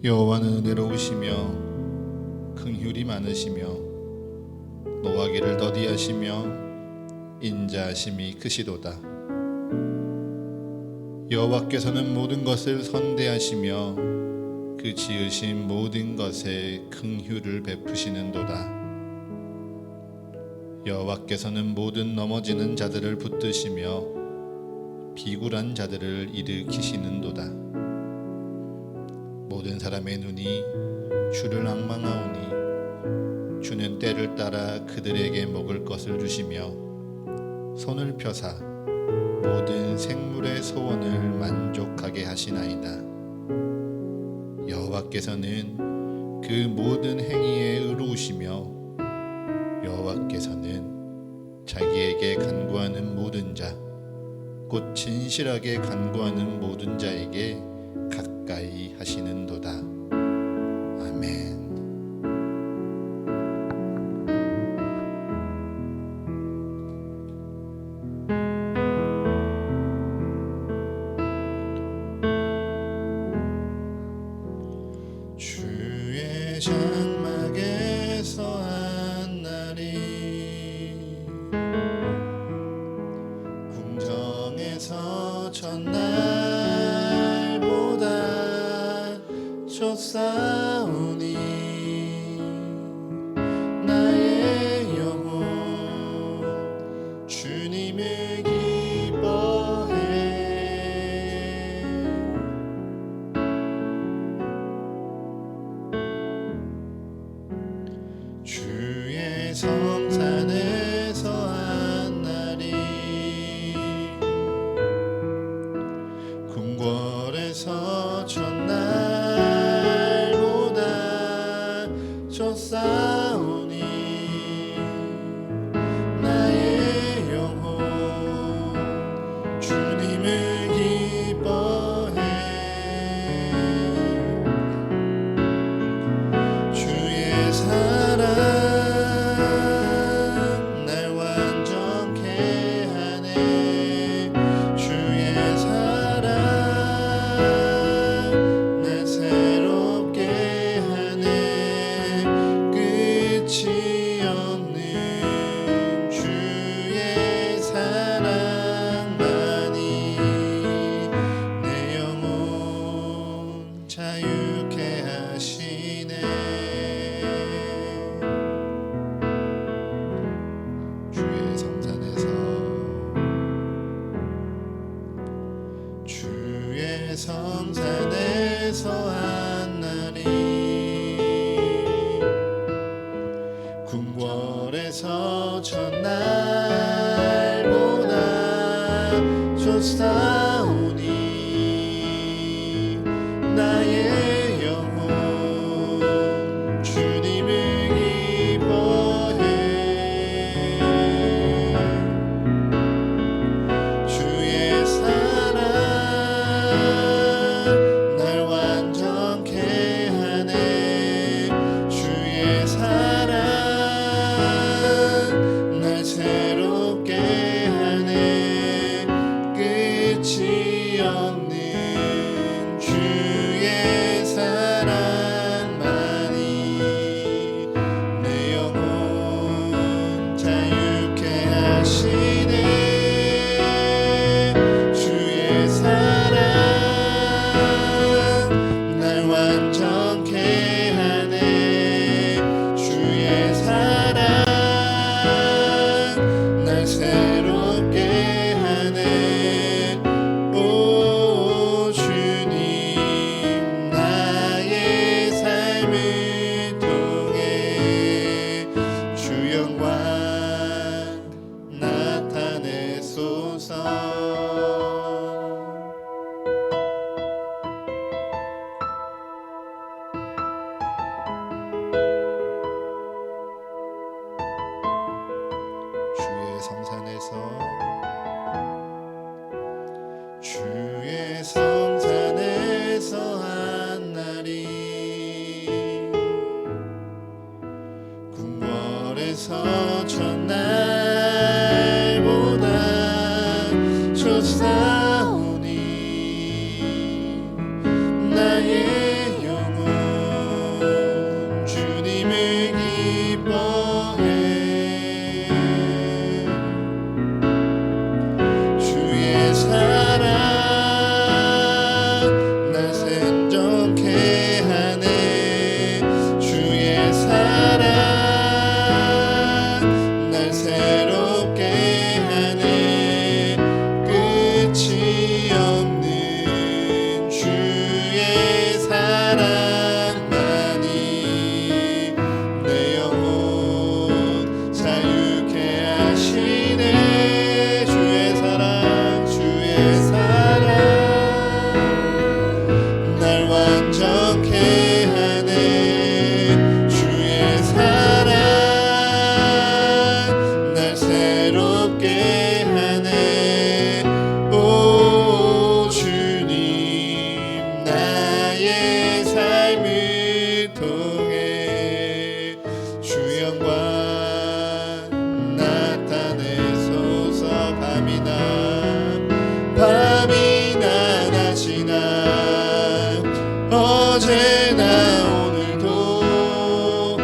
여호와는 은혜로우시며 긍휼이 많으시며 노하기를 더디하시며 인자하심이 크시도다. 여호와께서는 모든 것을 선대하시며 그 지으신 모든 것에 긍휼을 베푸시는도다. 여호와께서는 모든 넘어지는 자들을 붙드시며 비굴한 자들을 일으키시는도다. 모든 사람의 눈이 주를 앙망하오니 주는 때를 따라 그들에게 먹을 것을 주시며 손을 펴사 모든 생물의 소원을 만족하게 하시나이다. 여호와께서는 그 모든 행위에 의로우시며 여호와께서는 자기에게 간구하는 모든 자 곧 진실하게 간구하는 모든 자에게 가까이 하시는도다. 아멘. 주의 장막에서 한 날이 궁정에서 첫날보다 쫓아오니 나의 영혼 주님을 기뻐해. 주의 성산에서 한 날이 궁궐에서 첫날보다 쫓아오니 나의 영혼 주님을 기뻐해. 주의 사랑 날 완전케 하네. 주의 사랑 날 새롭게 하네. 끝이 없는 주의 사랑만이 내 영혼 자유케 하시네. 주의 성산에서 한 날이 궁궐에서 첫날보다 쫓아오니 나의 영혼 주님을 기뻐해. 주의 사랑 날 완전케 하네. 주의 사랑 날 새롭게 하네. 끝이 없는 주의 사랑만이 내 영혼 자유케 하시네. 주의 사랑 날 완전케 하네. 주의 사랑 날 새롭게 하네. 오 주님 나의 삶을 통해 주 영광 나타내소서. 주의 성산에서 한 날이 궁궐에서 첫날보다 쫓아오니 나의 영혼 괴롭게 하네. 오 주님 나의 삶을 통해 주 영광 나타내소서. 밤이나 낮이나 어제나 오늘도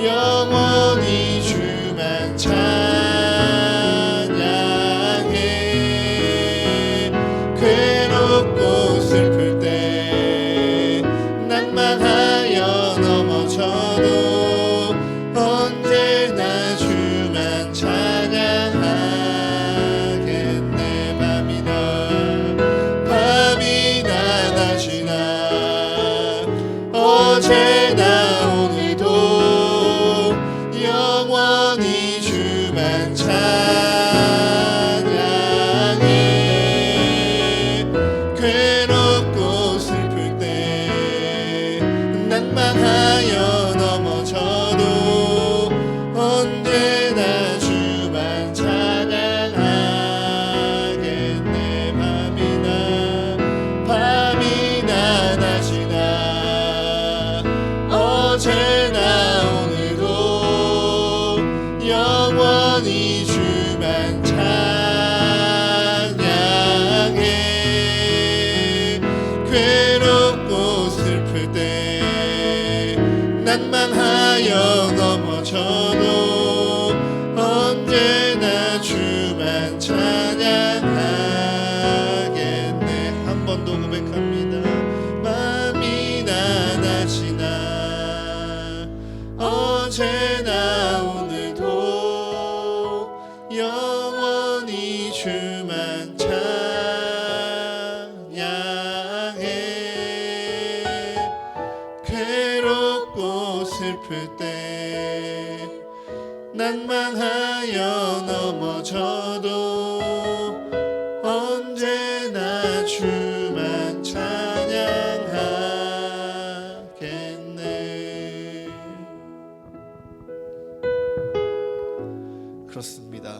영원히 주만 찬양해. 괴롭고 슬플 때 낙망하여 넘어져도 언제나 주만 찬양하겠네. 밤이나 낮이나 어제나 오늘도 영원히 주만 찬양해. 괴롭고 슬플 때 낙망하여 넘어져도 언제나 주만 찬양하겠네. 밤이나 낮이나 어제나 오늘도 영원히 주만 찬양해. 괴롭고 슬플 때 낙망하여 넘어져도 언제나 주만 찬양하겠네. 한 번 더 고백합니다. 밤이나 낮이나 어제나 오늘도 영원히 주만 찬양해. 괴롭고 슬플 때 낙망하여 넘어져도 언제나 주만 찬양하겠네. 그렇습니다.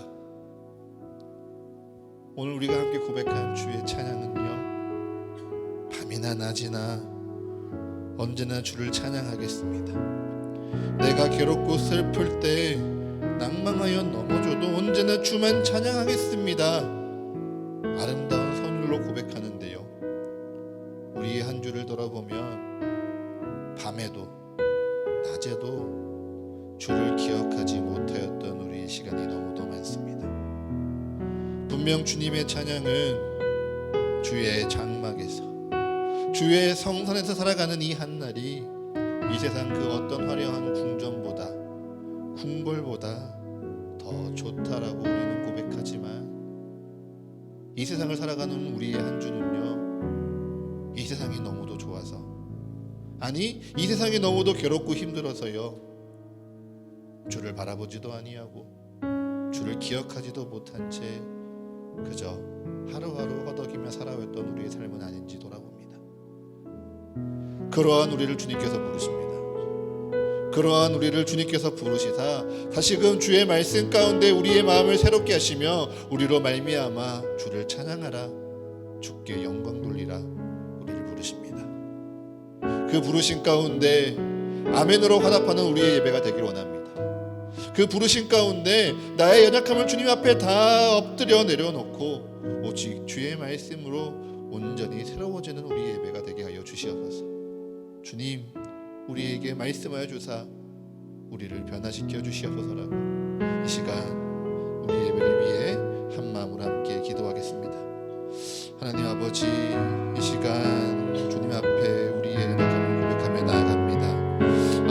오늘 우리가 함께 고백한 주의 찬양은요, 밤이나 낮이나 언제나 주를 찬양하겠습니다. 내가 괴롭고 슬플 때 낙망하여 넘어져도 언제나 주만 찬양하겠습니다. 아름다운 선율로 고백하는데요, 우리의 한 주를 돌아보면 밤에도 낮에도 주를 기억하지 못하였던 우리의 시간이 너무도 많습니다. 분명 주님의 찬양은 주의 장막에서, 주의 성산에서 살아가는 이 한날이 이 세상 그 어떤 화려한 궁전보다, 궁궐보다 더 좋다라고 우리는 고백하지만, 이 세상을 살아가는 우리의 한 주는요, 이 세상이 너무도 좋아서, 아니 이 세상이 너무도 괴롭고 힘들어서요, 주를 바라보지도 아니하고 주를 기억하지도 못한 채 그저 하루하루 허덕이며 살아왔던 우리의 삶은 아닌지 돌아봅니다. 그러한 우리를 주님께서 부르십니다. 그러한 우리를 주님께서 부르시사 다시금 주의 말씀 가운데 우리의 마음을 새롭게 하시며 우리로 말미암아 주를 찬양하라, 주께 영광 돌리라 우리를 부르십니다. 그 부르심 가운데 아멘으로 화답하는 우리의 예배가 되길 원합니다. 그 부르심 가운데 나의 연약함을 주님 앞에 다 엎드려 내려놓고 오직 주의 말씀으로 온전히 새로워지는 우리의 예배가 되게 하여 주시옵소서. 주님, 우리에게 말씀하여 주사 우리를 변화시켜 주시옵소서라고 이 시간 우리 예배를 위해 한 마음으로 함께 기도하겠습니다. 하나님 아버지, 이 시간 주님 앞에 우리의 연약함을 고백하며 나아갑니다.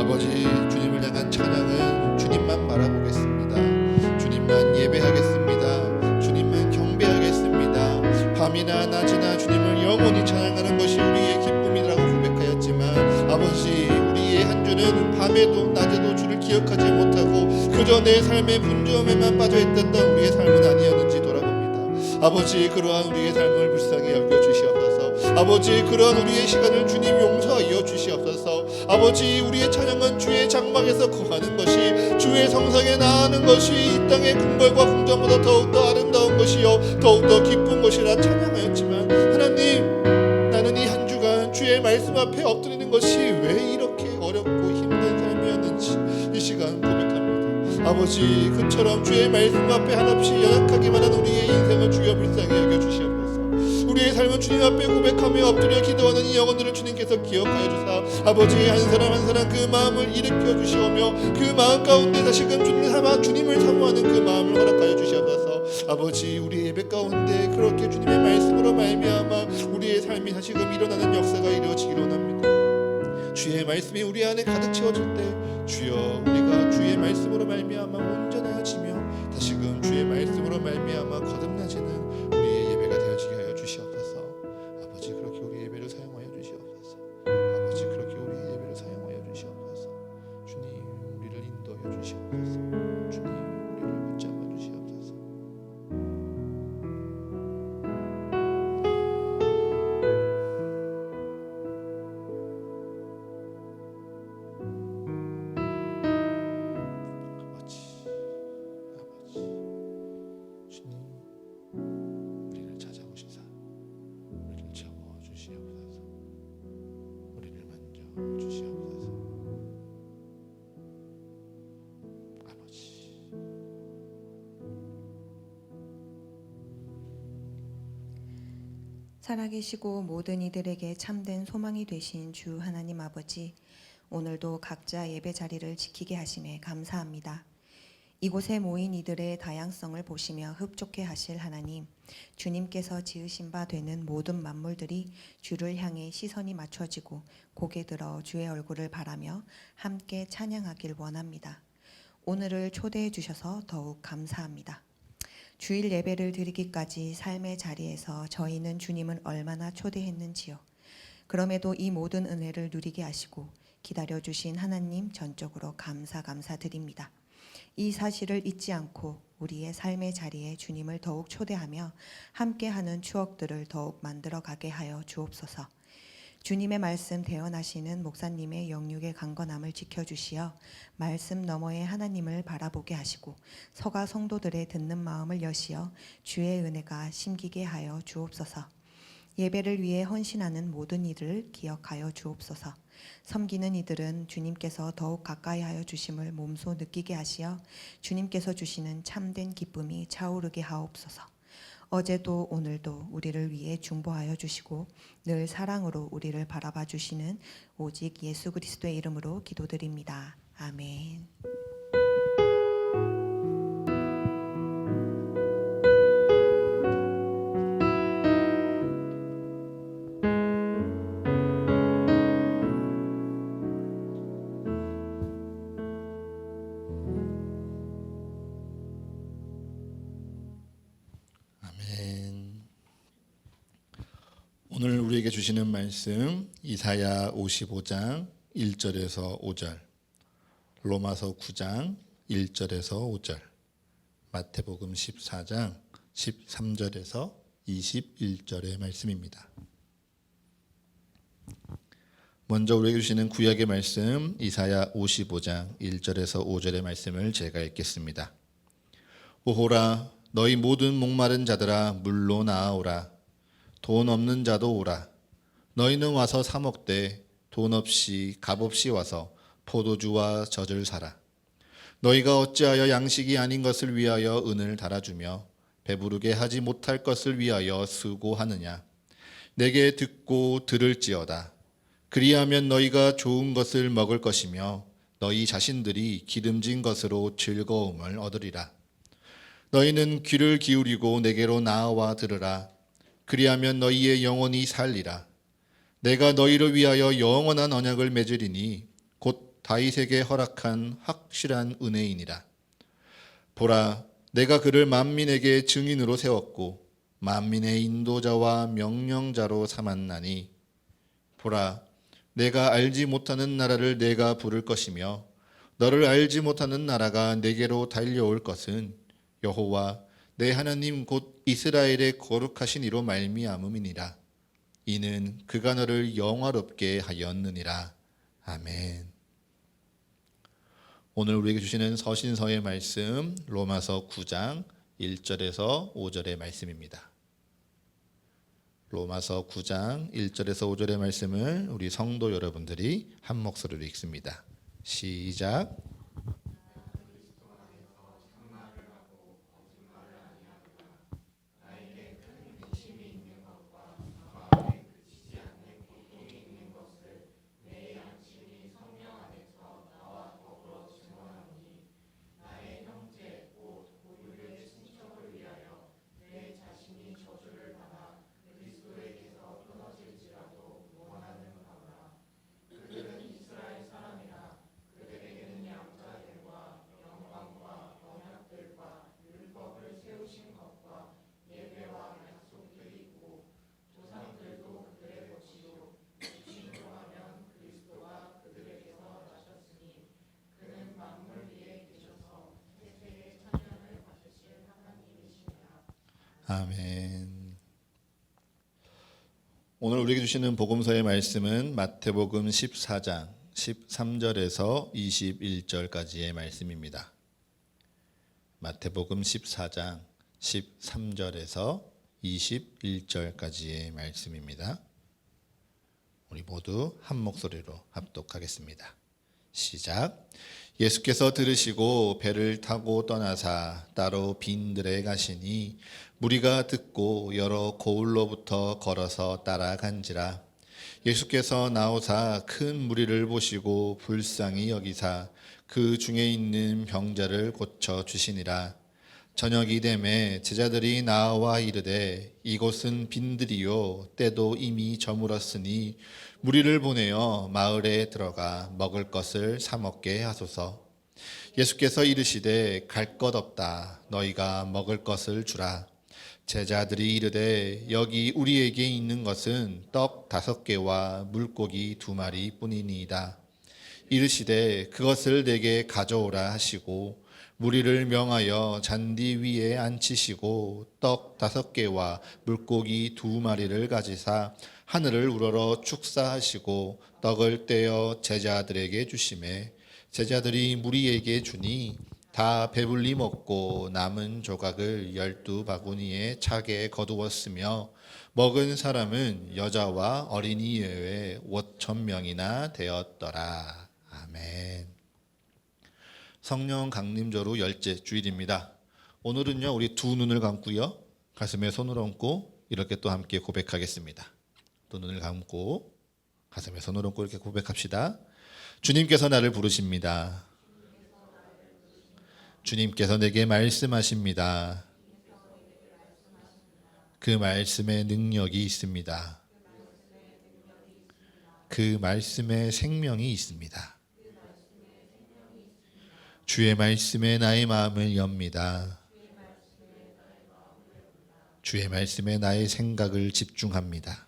아버지, 주님을 향한 찬양은 주님만 바라보겠습니다. 주님만 예배하겠습니다. 주님만 경배하겠습니다. 밤이나 낮이나 주님을 영원히 찬양하는 것이 우리의 기쁨이라고 고백하였지만, 아버지, 우리의 한 주는 밤에도 낮에도 주를 기억하지 못하고 그저 내 삶의 분주함에만 빠져있던 우리의 삶은 아니었는지 돌아봅니다. 아버지, 그러한 우리의 삶을 불쌍히 여겨주시옵소서. 아버지, 그러한 우리의 시간을 주님 용서하여 주시옵소서. 아버지, 우리의 찬양은 주의 장막에서 거하는 것이, 주의 성상에 나아가는 것이 이 땅의 궁궐과 궁전보다 더욱더 아름다운 것이요 더욱더 기쁜 것이라 찬양하였지만, 하나님, 나는 이 한 주간 주의 말씀 앞에 엎드리는 것이 왜 이렇게 어렵고 힘든 삶이었는지 이 시간 고백합니다. 아버지, 그처럼 주의 말씀 앞에 한없이 연약하기만 한 우리의 인생을 주여 불쌍히 여겨주시옵소서. 우리의 삶은 주님 앞에 고백하며 엎드려 기도하는 이 영혼들을 주님께서 기억하여 주사, 아버지, 한 사람 한 사람 그 마음을 일으켜 주시오며 그 마음 가운데 다시금 주님을 사모하는 그 마음을 허락하여 주시옵소서. 아버지, 우리 예배 가운데 그렇게 주님의 말씀으로 말미암아 우리의 삶이 다시금 일어나는 역사가 이루어지기로 합니다. 주의 말씀이 우리 안에 가득 채워질 때 주여, 우리가 주의 말씀으로 말미암아 온전해지며 다시금 주의 말씀으로 말미암아 거듭나지는 우리의 예배가 되어지게 하여 주시옵소서. 아버지, 그렇게 우리 예배를 사용하여 주시옵소서. 아버지, 그렇게 우리 예배를 사용하여 주시옵소서. 주님, 우리를 인도하여 주시옵소서. 주님, 우리를 붙잡아 주시옵소서. 살아계시고 모든 이들에게 참된 소망이 되신 주 하나님 아버지, 오늘도 각자 예배 자리를 지키게 하심에 감사합니다. 이곳에 모인 이들의 다양성을 보시며 흡족해 하실 하나님, 주님께서 지으신 바 되는 모든 만물들이 주를 향해 시선이 맞춰지고 고개 들어 주의 얼굴을 바라며 함께 찬양하길 원합니다. 오늘을 초대해 주셔서 더욱 감사합니다. 주일 예배를 드리기까지 삶의 자리에서 저희는 주님을 얼마나 초대했는지요. 그럼에도 이 모든 은혜를 누리게 하시고 기다려주신 하나님 전적으로 감사드립니다. 이 사실을 잊지 않고 우리의 삶의 자리에 주님을 더욱 초대하며 함께하는 추억들을 더욱 만들어가게 하여 주옵소서. 주님의 말씀 대언하시는 목사님의 영육의 강건함을 지켜주시어 말씀 너머의 하나님을 바라보게 하시고 서가 성도들의 듣는 마음을 여시어 주의 은혜가 심기게 하여 주옵소서. 예배를 위해 헌신하는 모든 이를 기억하여 주옵소서. 섬기는 이들은 주님께서 더욱 가까이 하여 주심을 몸소 느끼게 하시어 주님께서 주시는 참된 기쁨이 차오르게 하옵소서. 어제도 오늘도 우리를 위해 중보하여 주시고 늘 사랑으로 우리를 바라봐 주시는 오직 예수 그리스도의 이름으로 기도드립니다. 아멘. 오늘 우리에게 주시는 말씀 이사야 55장 1절에서 5절, 로마서 9장 1절에서 5절, 마태복음 14장 13절에서 21절의 말씀입니다. 먼저 우리에게 주시는 구약의 말씀 이사야 55장 1절에서 5절의 말씀을 제가 읽겠습니다. 오호라, 너희 모든 목마른 자들아 물로 나아오라. 돈 없는 자도 오라. 너희는 와서 사 먹되 돈 없이 값 없이 와서 포도주와 젖을 사라. 너희가 어찌하여 양식이 아닌 것을 위하여 은을 달아주며 배부르게 하지 못할 것을 위하여 수고하느냐. 내게 듣고 들을지어다. 그리하면 너희가 좋은 것을 먹을 것이며 너희 자신들이 기름진 것으로 즐거움을 얻으리라. 너희는 귀를 기울이고 내게로 나아와 들으라. 그리하면 너희의 영혼이 살리라. 내가 너희를 위하여 영원한 언약을 맺으리니 곧 다윗에게 허락한 확실한 은혜이니라. 보라, 내가 그를 만민에게 증인으로 세웠고 만민의 인도자와 명령자로 삼았나니, 보라, 내가 알지 못하는 나라를 내가 부를 것이며 너를 알지 못하는 나라가 내게로 달려올 것은 여호와 내 하나님 곧 이스라엘의 거룩하신 이로 말미암음이니라. 이는 그가 너를 영화롭게 하였느니라. 아멘. 오늘 우리에게 주시는 서신서의 말씀 로마서 9장 1절에서 5절의 말씀입니다. 로마서 9장 1절에서 5절의 말씀을 우리 성도 여러분들이 한 목소리로 읽습니다. 시작. 아멘. 오늘 우리에게 주시는 복음서의 말씀은 마태복음 14장 13절에서 21절까지의 말씀입니다. 마태복음 14장 13절에서 21절까지의 말씀입니다. 우리 모두 한 목소리로 합독하겠습니다. 시작. 예수께서 들으시고 배를 타고 떠나사 따로 빈들에 가시니 무리가 듣고 여러 고을로부터 걸어서 따라간지라. 예수께서 나오사 큰 무리를 보시고 불쌍히 여기사 그 중에 있는 병자를 고쳐 주시니라. 저녁이 되매 제자들이 나와 이르되 이곳은 빈들이요 때도 이미 저물었으니 무리를 보내어 마을에 들어가 먹을 것을 사 먹게 하소서. 예수께서 이르시되 갈 것 없다. 너희가 먹을 것을 주라. 제자들이 이르되 여기 우리에게 있는 것은 떡 5개와 물고기 2마리 뿐이니이다. 이르시되 그것을 내게 가져오라 하시고 무리를 명하여 잔디 위에 앉히시고 떡 5개와 물고기 2마리를 가지사 하늘을 우러러 축사하시고 떡을 떼어 제자들에게 주시매 제자들이 무리에게 주니 다 배불리 먹고 남은 조각을 12바구니에 차게 거두었으며 먹은 사람은 여자와 어린이 외에 5,000명이나 되었더라. 아멘. 성령 강림절후 10째 주일입니다. 오늘은요 우리 두 눈을 감고요 가슴에 손을 얹고 이렇게 또 함께 고백하겠습니다. 두 눈을 감고 가슴에 손을 얹고 이렇게 고백합시다. 주님께서 나를 부르십니다. 주님께서 내게 말씀하십니다. 그 말씀에 능력이 있습니다. 그 말씀에 생명이 있습니다. 주의 말씀에 나의 마음을 엽니다. 주의 말씀에 나의 생각을 집중합니다.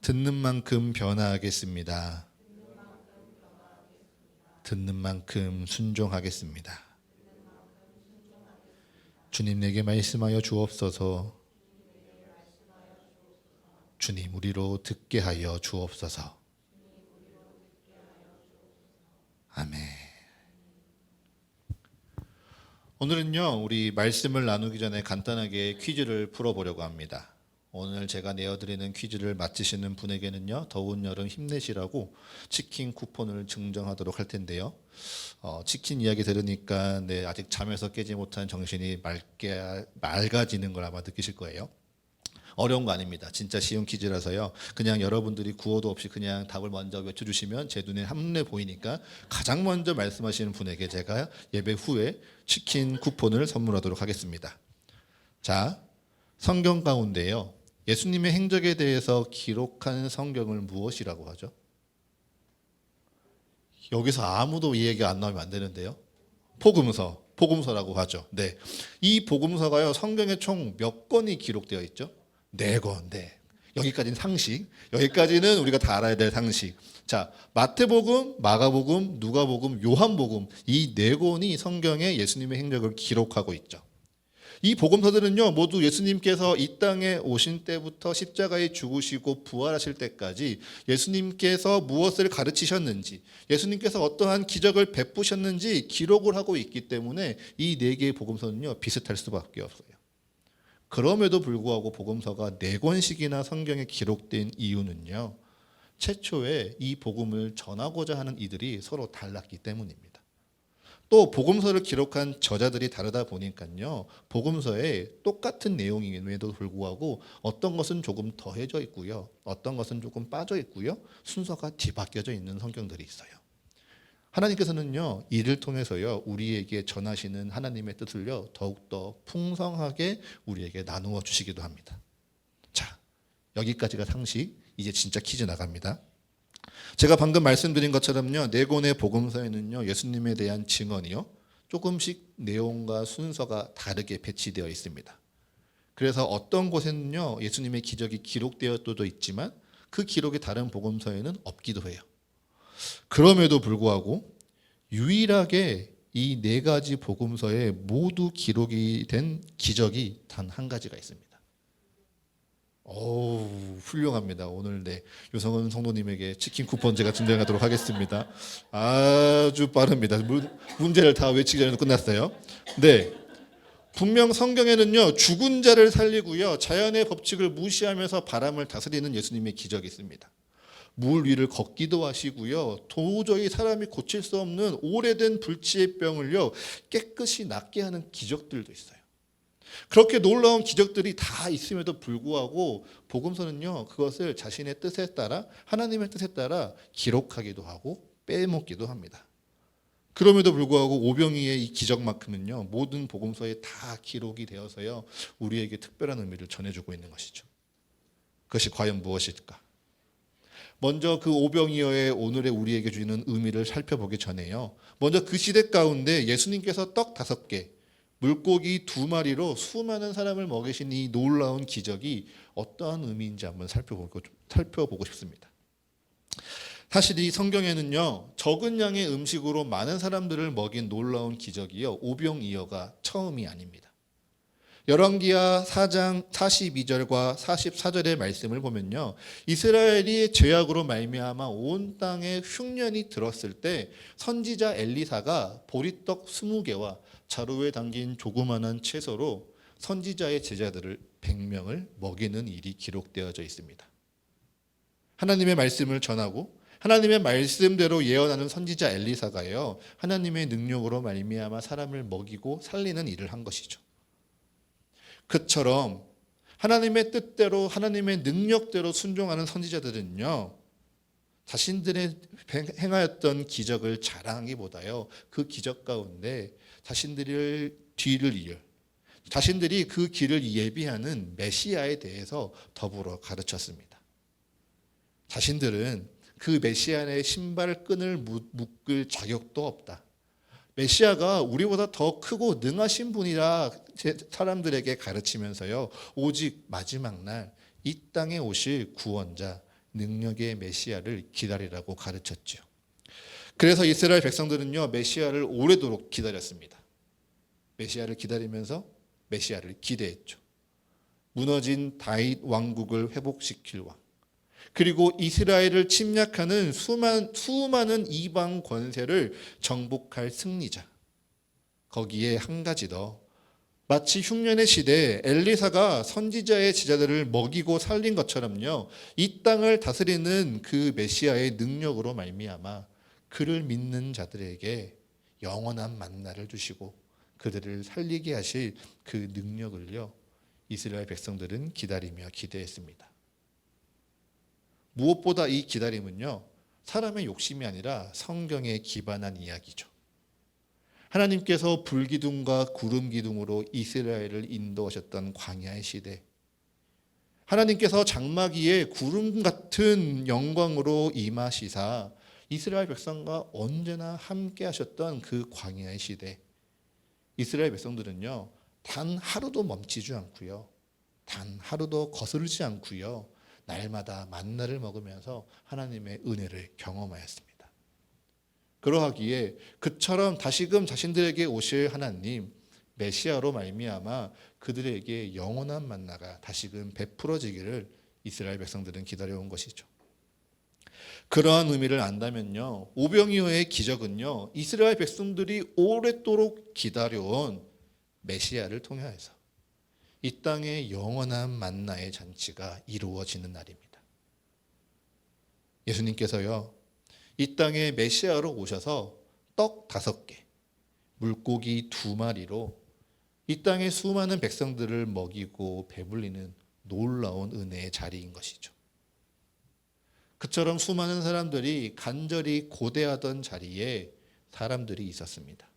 듣는 만큼 변화하겠습니다. 듣는 만큼 순종하겠습니다. 주님 내게 말씀하여 주옵소서. 주님 우리로 듣게 하여 주옵소서. 아멘. 오늘은요 우리 말씀을 나누기 전에 간단하게 퀴즈를 풀어보려고 합니다. 오늘 제가 내어드리는 퀴즈를 맞히시는 분에게는요 더운 여름 힘내시라고 치킨 쿠폰을 증정하도록 할 텐데요. 치킨 이야기 들으니까 아직 잠에서 깨지 못한 정신이 맑아지는 걸 아마 느끼실 거예요. 어려운 거 아닙니다. 진짜 쉬운 퀴즈라서요. 그냥 여러분들이 구호도 없이 그냥 답을 먼저 외쳐주시면 제 눈에 한눈에 보이니까 가장 먼저 말씀하시는 분에게 제가 예배 후에 치킨 쿠폰을 선물하도록 하겠습니다. 자, 성경 가운데요. 예수님의 행적에 대해서 기록한 성경을 무엇이라고 하죠? 여기서 아무도 이 얘기가 안 나오면 안 되는데요. 복음서라고 하죠. 네, 이 복음서가요 성경에 총 몇 권이 기록되어 있죠? 4권. 네. 여기까지는 상식. 여기까지는 우리가 다 알아야 될 상식. 자, 마태복음, 마가복음, 누가복음, 요한복음 이 4권이 성경에 예수님의 행적을 기록하고 있죠. 이 복음서들은요, 모두 예수님께서 이 땅에 오신 때부터 십자가에 죽으시고 부활하실 때까지 예수님께서 무엇을 가르치셨는지, 예수님께서 어떠한 기적을 베푸셨는지 기록을 하고 있기 때문에 이 네 개의 복음서는요, 비슷할 수밖에 없어요. 그럼에도 불구하고 복음서가 네 권씩이나 성경에 기록된 이유는요, 최초에 이 복음을 전하고자 하는 이들이 서로 달랐기 때문입니다. 또 복음서를 기록한 저자들이 다르다 보니까요, 복음서에 똑같은 내용임에도 불구하고 어떤 것은 조금 더해져 있고요, 어떤 것은 조금 빠져 있고요, 순서가 뒤바뀌어져 있는 성경들이 있어요. 하나님께서는요, 이를 통해서요, 우리에게 전하시는 하나님의 뜻을요, 더욱더 풍성하게 우리에게 나누어 주시기도 합니다. 자, 여기까지가 상식. 이제 진짜 퀴즈 나갑니다. 제가 방금 말씀드린 것처럼요, 네 권의 복음서에는요, 예수님에 대한 증언이요, 조금씩 내용과 순서가 다르게 배치되어 있습니다. 그래서 어떤 곳에는요, 예수님의 기적이 기록되어도 있지만 그 기록이 다른 복음서에는 없기도 해요. 그럼에도 불구하고 유일하게 이 네 가지 복음서에 모두 기록이 된 기적이 단 한 가지가 있습니다. 오, 훌륭합니다. 오늘 유성은 성도님에게 치킨 쿠폰 제가 증정하도록 하겠습니다. 아주 빠릅니다. 문제를 다 외치기 전에 끝났어요. 네, 분명 성경에는요, 죽은 자를 살리고요, 자연의 법칙을 무시하면서 바람을 다스리는 예수님의 기적이 있습니다. 물 위를 걷기도 하시고요, 도저히 사람이 고칠 수 없는 오래된 불치의 병을요, 깨끗이 낫게 하는 기적들도 있어요. 그렇게 놀라운 기적들이 다 있음에도 불구하고 복음서는요, 그것을 자신의 뜻에 따라, 하나님의 뜻에 따라 기록하기도 하고 빼먹기도 합니다. 그럼에도 불구하고 오병이의 이 기적만큼은요, 모든 복음서에 다 기록이 되어서요, 우리에게 특별한 의미를 전해주고 있는 것이죠. 그것이 과연 무엇일까? 먼저 그 오병이어의 오늘의 우리에게 주는 의미를 살펴보기 전에요, 먼저 그 시대 가운데 예수님께서 떡 5개, 물고기 2마리로 수많은 사람을 먹이신 이 놀라운 기적이 어떠한 의미인지 한번 살펴보고 싶습니다. 사실 이 성경에는요, 적은 양의 음식으로 많은 사람들을 먹인 놀라운 기적이요, 오병이어가 처음이 아닙니다. 열왕기하 4장 42절과 44절의 말씀을 보면요, 이스라엘이 죄악으로 말미암아 온 땅에 흉년이 들었을 때 선지자 엘리사가 보리떡 20개와 자루에 담긴 조그마한 채소로 선지자의 제자들을 100명을 먹이는 일이 기록되어져 있습니다. 하나님의 말씀을 전하고 하나님의 말씀대로 예언하는 선지자 엘리사가요, 하나님의 능력으로 말미암아 사람을 먹이고 살리는 일을 한 것이죠. 그처럼 하나님의 뜻대로, 하나님의 능력대로 순종하는 선지자들은요, 자신들의 행하였던 기적을 자랑하기보다요, 그 기적 가운데 자신들이 그 길을 예비하는 메시아에 대해서 더불어 가르쳤습니다. 자신들은 그 메시아의 신발끈을 묶을 자격도 없다. 메시아가 우리보다 더 크고 능하신 분이라 사람들에게 가르치면서요, 오직 마지막 날 이 땅에 오실 구원자, 능력의 메시아를 기다리라고 가르쳤죠. 그래서 이스라엘 백성들은요, 메시아를 오래도록 기다렸습니다. 메시아를 기다리면서 메시아를 기대했죠. 무너진 다윗 왕국을 회복시킬 왕, 그리고 이스라엘을 침략하는 수많은 이방 권세를 정복할 승리자, 거기에 한 가지 더, 마치 흉년의 시대에 엘리사가 선지자의 제자들을 먹이고 살린 것처럼요, 이 땅을 다스리는 그 메시아의 능력으로 말미암아 그를 믿는 자들에게 영원한 만나를 주시고 그들을 살리게 하실 그 능력을요, 이스라엘 백성들은 기다리며 기대했습니다. 무엇보다 이 기다림은요, 사람의 욕심이 아니라 성경에 기반한 이야기죠. 하나님께서 불기둥과 구름기둥으로 이스라엘을 인도하셨던 광야의 시대, 하나님께서 장막위에 구름 같은 영광으로 임하시사 이스라엘 백성과 언제나 함께 하셨던 그 광야의 시대, 이스라엘 백성들은요, 단 하루도 멈추지 않고요, 단 하루도 거스르지 않고요, 날마다 만나를 먹으면서 하나님의 은혜를 경험하였습니다. 그러하기에 그처럼 다시금 자신들에게 오실 하나님, 메시아로 말미암아 그들에게 영원한 만나가 다시금 베풀어지기를 이스라엘 백성들은 기다려온 것이죠. 그러한 의미를 안다면요, 오병이어의 기적은요, 이스라엘 백성들이 오랫도록 기다려온 메시아를 통하여서 이 땅의 영원한 만나의 잔치가 이루어지는 날입니다. 예수님께서요, 이 땅에 메시아로 오셔서 떡 5개, 물고기 2마리로 이 땅의 수많은 백성들을 먹이고 배불리는 놀라운 은혜의 자리인 것이죠. 그처럼 수많은 사람들이 간절히 고대하던 자리에 사람들이 있었습니다.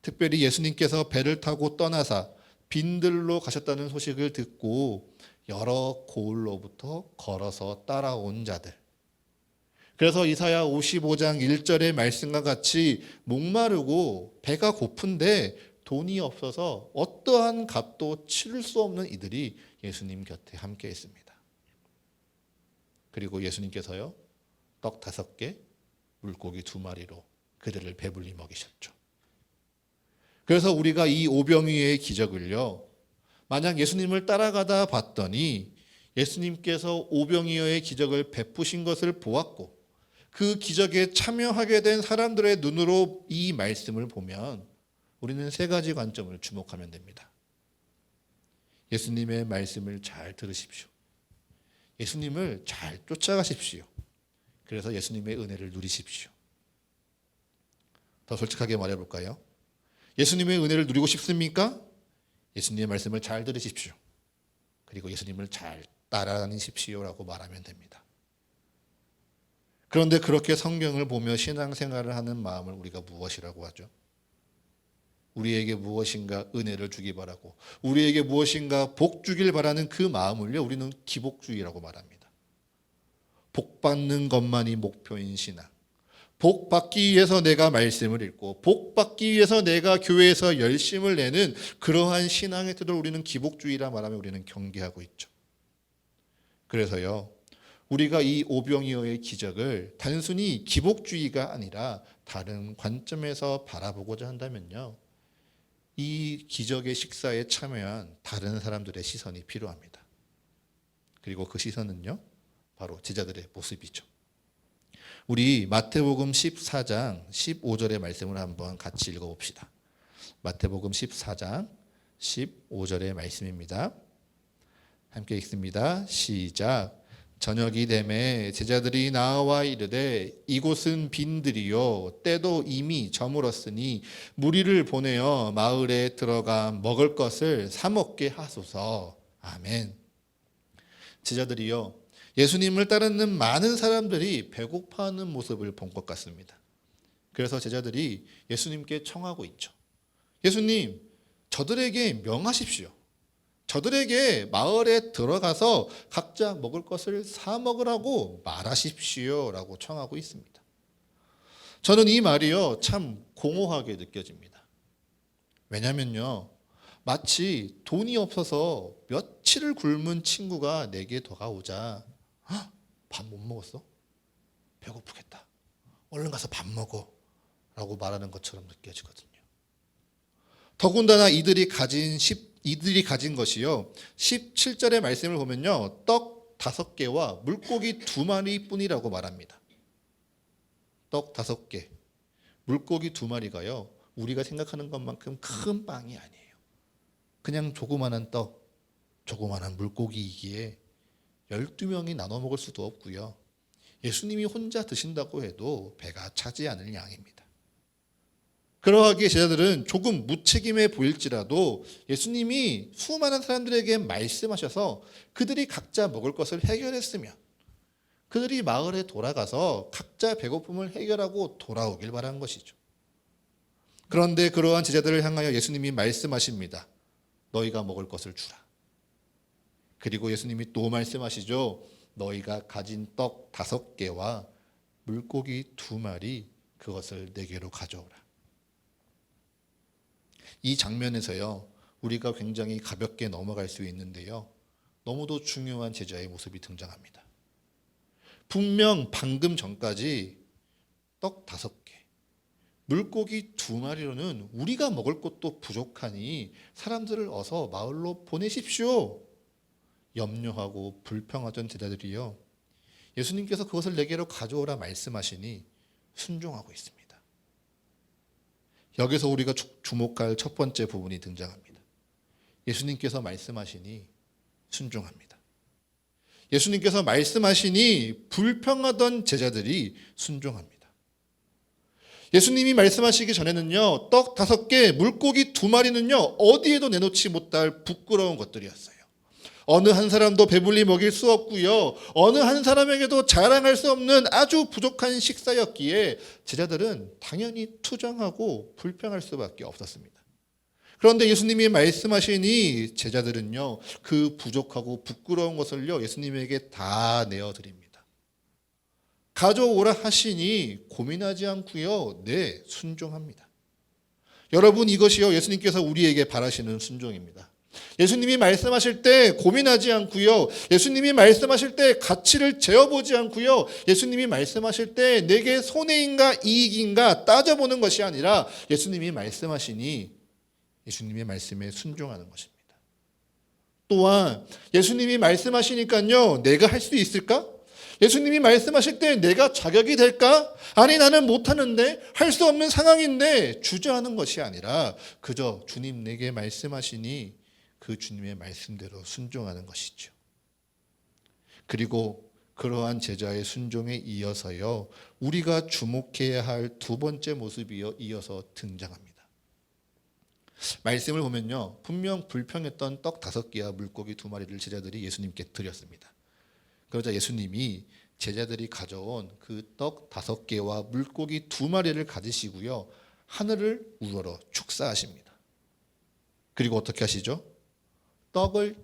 특별히 예수님께서 배를 타고 떠나사 빈들로 가셨다는 소식을 듣고 여러 고을로부터 걸어서 따라온 자들. 그래서 이사야 55장 1절의 말씀과 같이 목마르고 배가 고픈데 돈이 없어서 어떠한 값도 치를 수 없는 이들이 예수님 곁에 함께 있습니다. 그리고 예수님께서요, 떡 5개, 물고기 2마리로 그들을 배불리 먹이셨죠. 그래서 우리가 이 오병이어의 기적을요, 만약 예수님을 따라가다 봤더니 예수님께서 오병이어의 기적을 베푸신 것을 보았고 그 기적에 참여하게 된 사람들의 눈으로 이 말씀을 보면 우리는 3가지 관점을 주목하면 됩니다. 예수님의 말씀을 잘 들으십시오. 예수님을 잘 쫓아가십시오. 그래서 예수님의 은혜를 누리십시오. 더 솔직하게 말해볼까요? 예수님의 은혜를 누리고 싶습니까? 예수님의 말씀을 잘 들으십시오. 그리고 예수님을 잘 따라다니십시오라고 말하면 됩니다. 그런데 그렇게 성경을 보며 신앙생활을 하는 마음을 우리가 무엇이라고 하죠? 우리에게 무엇인가 은혜를 주기 바라고 우리에게 무엇인가 복 주길 바라는 그 마음을요, 우리는 기복주의라고 말합니다. 복 받는 것만이 목표인 신앙, 복 받기 위해서 내가 말씀을 읽고 복 받기 위해서 내가 교회에서 열심을 내는 그러한 신앙의 태도를 우리는 기복주의라 말하며 우리는 경계하고 있죠. 그래서요, 우리가 이 오병이어의 기적을 단순히 기복주의가 아니라 다른 관점에서 바라보고자 한다면요, 이 기적의 식사에 참여한 다른 사람들의 시선이 필요합니다. 그리고 그 시선은요, 바로 제자들의 모습이죠. 우리 마태복음 14장 15절의 말씀을 한번 같이 읽어봅시다. 마태복음 14장 15절의 말씀입니다. 함께 읽습니다. 시작. 저녁이 되매 제자들이 나와 이르되 이곳은 빈들이요 때도 이미 저물었으니 무리를 보내어 마을에 들어가 먹을 것을 사 먹게 하소서. 아멘. 제자들이요, 예수님을 따르는 많은 사람들이 배고파하는 모습을 본 것 같습니다. 그래서 제자들이 예수님께 청하고 있죠. 예수님, 저들에게 명하십시오. 저들에게 마을에 들어가서 각자 먹을 것을 사 먹으라고 말하십시오 라고 청하고 있습니다. 저는 이 말이요, 참 공허하게 느껴집니다. 왜냐면요, 마치 돈이 없어서 며칠을 굶은 친구가 내게 다가오자 밥 못 먹었어? 배고프겠다. 얼른 가서 밥 먹어 라고 말하는 것처럼 느껴지거든요. 더군다나 이들이 가진 것이요, 17절의 말씀을 보면요, 떡 5개와 물고기 2마리 뿐이라고 말합니다. 떡 5개, 물고기 2마리가요, 우리가 생각하는 것만큼 큰 빵이 아니에요. 그냥 조그마한 떡, 조그마한 물고기이기에 12명이 나눠 먹을 수도 없고요, 예수님이 혼자 드신다고 해도 배가 차지 않을 양입니다. 그러하기에 제자들은 조금 무책임해 보일지라도 예수님이 수많은 사람들에게 말씀하셔서 그들이 각자 먹을 것을 해결했으면 그들이 마을에 돌아가서 각자 배고픔을 해결하고 돌아오길 바란 것이죠. 그런데 그러한 제자들을 향하여 예수님이 말씀하십니다. 너희가 먹을 것을 주라. 그리고 예수님이 또 말씀하시죠. 너희가 가진 떡 5개와 물고기 2마리 그것을 내게로 가져오라. 이 장면에서요, 우리가 굉장히 가볍게 넘어갈 수 있는데요, 너무도 중요한 제자의 모습이 등장합니다. 분명 방금 전까지 떡 5개, 물고기 2마리로는 우리가 먹을 것도 부족하니 사람들을 어서 마을로 보내십시오. 염려하고 불평하던 제자들이요, 예수님께서 그것을 내게로 가져오라 말씀하시니 순종하고 있습니다. 여기서 우리가 주목할 첫 번째 부분이 등장합니다. 예수님께서 말씀하시니 순종합니다. 예수님께서 말씀하시니 불평하던 제자들이 순종합니다. 예수님이 말씀하시기 전에는요, 떡 5개, 물고기 2마리는요, 어디에도 내놓지 못할 부끄러운 것들이었어요. 어느 한 사람도 배불리 먹일 수 없고요, 어느 한 사람에게도 자랑할 수 없는 아주 부족한 식사였기에 제자들은 당연히 투정하고 불평할 수밖에 없었습니다. 그런데 예수님이 말씀하시니 제자들은요, 그 부족하고 부끄러운 것을요, 예수님에게 다 내어드립니다. 가져오라 하시니 고민하지 않고요, 네, 순종합니다. 여러분, 이것이요, 예수님께서 우리에게 바라시는 순종입니다. 예수님이 말씀하실 때 고민하지 않고요, 예수님이 말씀하실 때 가치를 재어보지 않고요, 예수님이 말씀하실 때 내게 손해인가 이익인가 따져보는 것이 아니라 예수님이 말씀하시니 예수님의 말씀에 순종하는 것입니다. 또한 예수님이 말씀하시니까요, 내가 할 수 있을까? 예수님이 말씀하실 때 내가 자격이 될까? 아니, 나는 못하는데, 할 수 없는 상황인데 주저하는 것이 아니라 그저 주님 내게 말씀하시니 그 주님의 말씀대로 순종하는 것이죠. 그리고 그러한 제자의 순종에 이어서요, 우리가 주목해야 할 2번째 모습이 이어서 등장합니다. 말씀을 보면요, 분명 불평했던 떡 5개와 물고기 2마리를 제자들이 예수님께 드렸습니다. 그러자 예수님이 제자들이 가져온 그 떡 5개와 물고기 2마리를 가지시고요, 하늘을 우러러 축사하십니다. 그리고 어떻게 하시죠? 떡을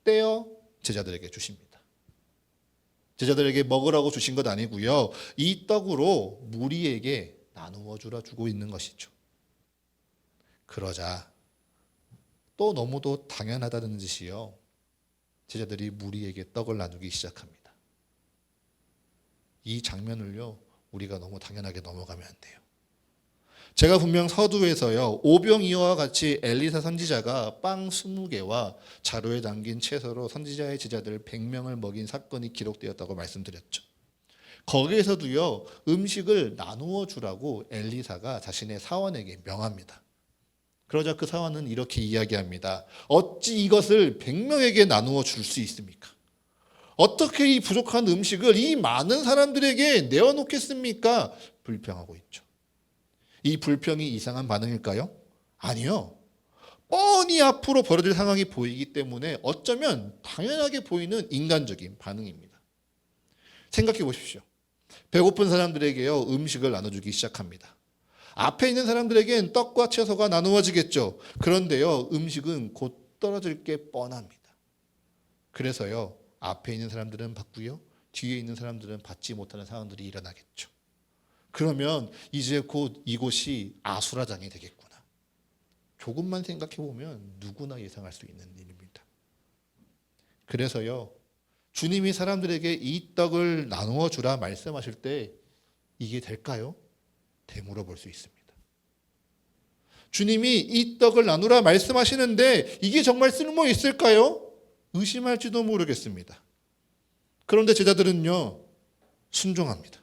떼어 제자들에게 주십니다. 제자들에게 먹으라고 주신 것 아니고요, 이 떡으로 무리에게 나누어 주고 있는 것이죠. 그러자 또 너무도 당연하다는 듯이요, 제자들이 무리에게 떡을 나누기 시작합니다. 이 장면을요, 우리가 너무 당연하게 넘어가면 안 돼요. 제가 분명 서두에서요, 오병이어와 같이 엘리사 선지자가 빵 20개와 자루에 담긴 채소로 선지자의 제자들 100명을 먹인 사건이 기록되었다고 말씀드렸죠. 거기에서도요, 음식을 나누어 주라고 엘리사가 자신의 사원에게 명합니다. 그러자 그 사원은 이렇게 이야기합니다. 어찌 이것을 100명에게 나누어 줄 수 있습니까? 어떻게 이 부족한 음식을 이 많은 사람들에게 내어놓겠습니까? 불평하고 있죠. 이 불평이 이상한 반응일까요? 아니요. 뻔히 앞으로 벌어질 상황이 보이기 때문에 어쩌면 당연하게 보이는 인간적인 반응입니다. 생각해 보십시오. 배고픈 사람들에게요, 음식을 나눠주기 시작합니다. 앞에 있는 사람들에겐 떡과 채소가 나누어지겠죠. 그런데요, 음식은 곧 떨어질 게 뻔합니다. 그래서요, 앞에 있는 사람들은 받고요, 뒤에 있는 사람들은 받지 못하는 상황들이 일어나겠죠. 그러면 이제 곧 이곳이 아수라장이 되겠구나. 조금만 생각해 보면 누구나 예상할 수 있는 일입니다. 그래서요, 주님이 사람들에게 이 떡을 나누어 주라 말씀하실 때 이게 될까요? 되물어 볼 수 있습니다. 주님이 이 떡을 나누라 말씀하시는데 이게 정말 쓸모 있을까요? 의심할지도 모르겠습니다. 그런데 제자들은요, 순종합니다.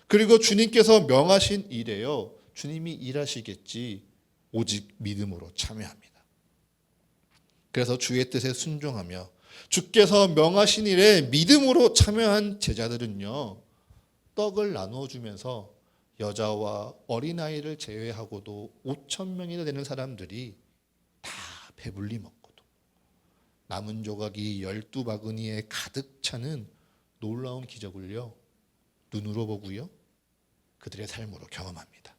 그리고 주님께서 명하신 일에요, 주님이 일하시겠지 오직 믿음으로 참여합니다. 그래서 주의 뜻에 순종하며 주께서 명하신 일에 믿음으로 참여한 제자들은요, 떡을 나누어 주면서 여자와 어린아이를 제외하고도 5,000명이나 되는 사람들이 다 배불리 먹고도 남은 조각이 12바구니에 가득 차는 놀라운 기적을요, 눈으로 보고요, 그들의 삶으로 경험합니다.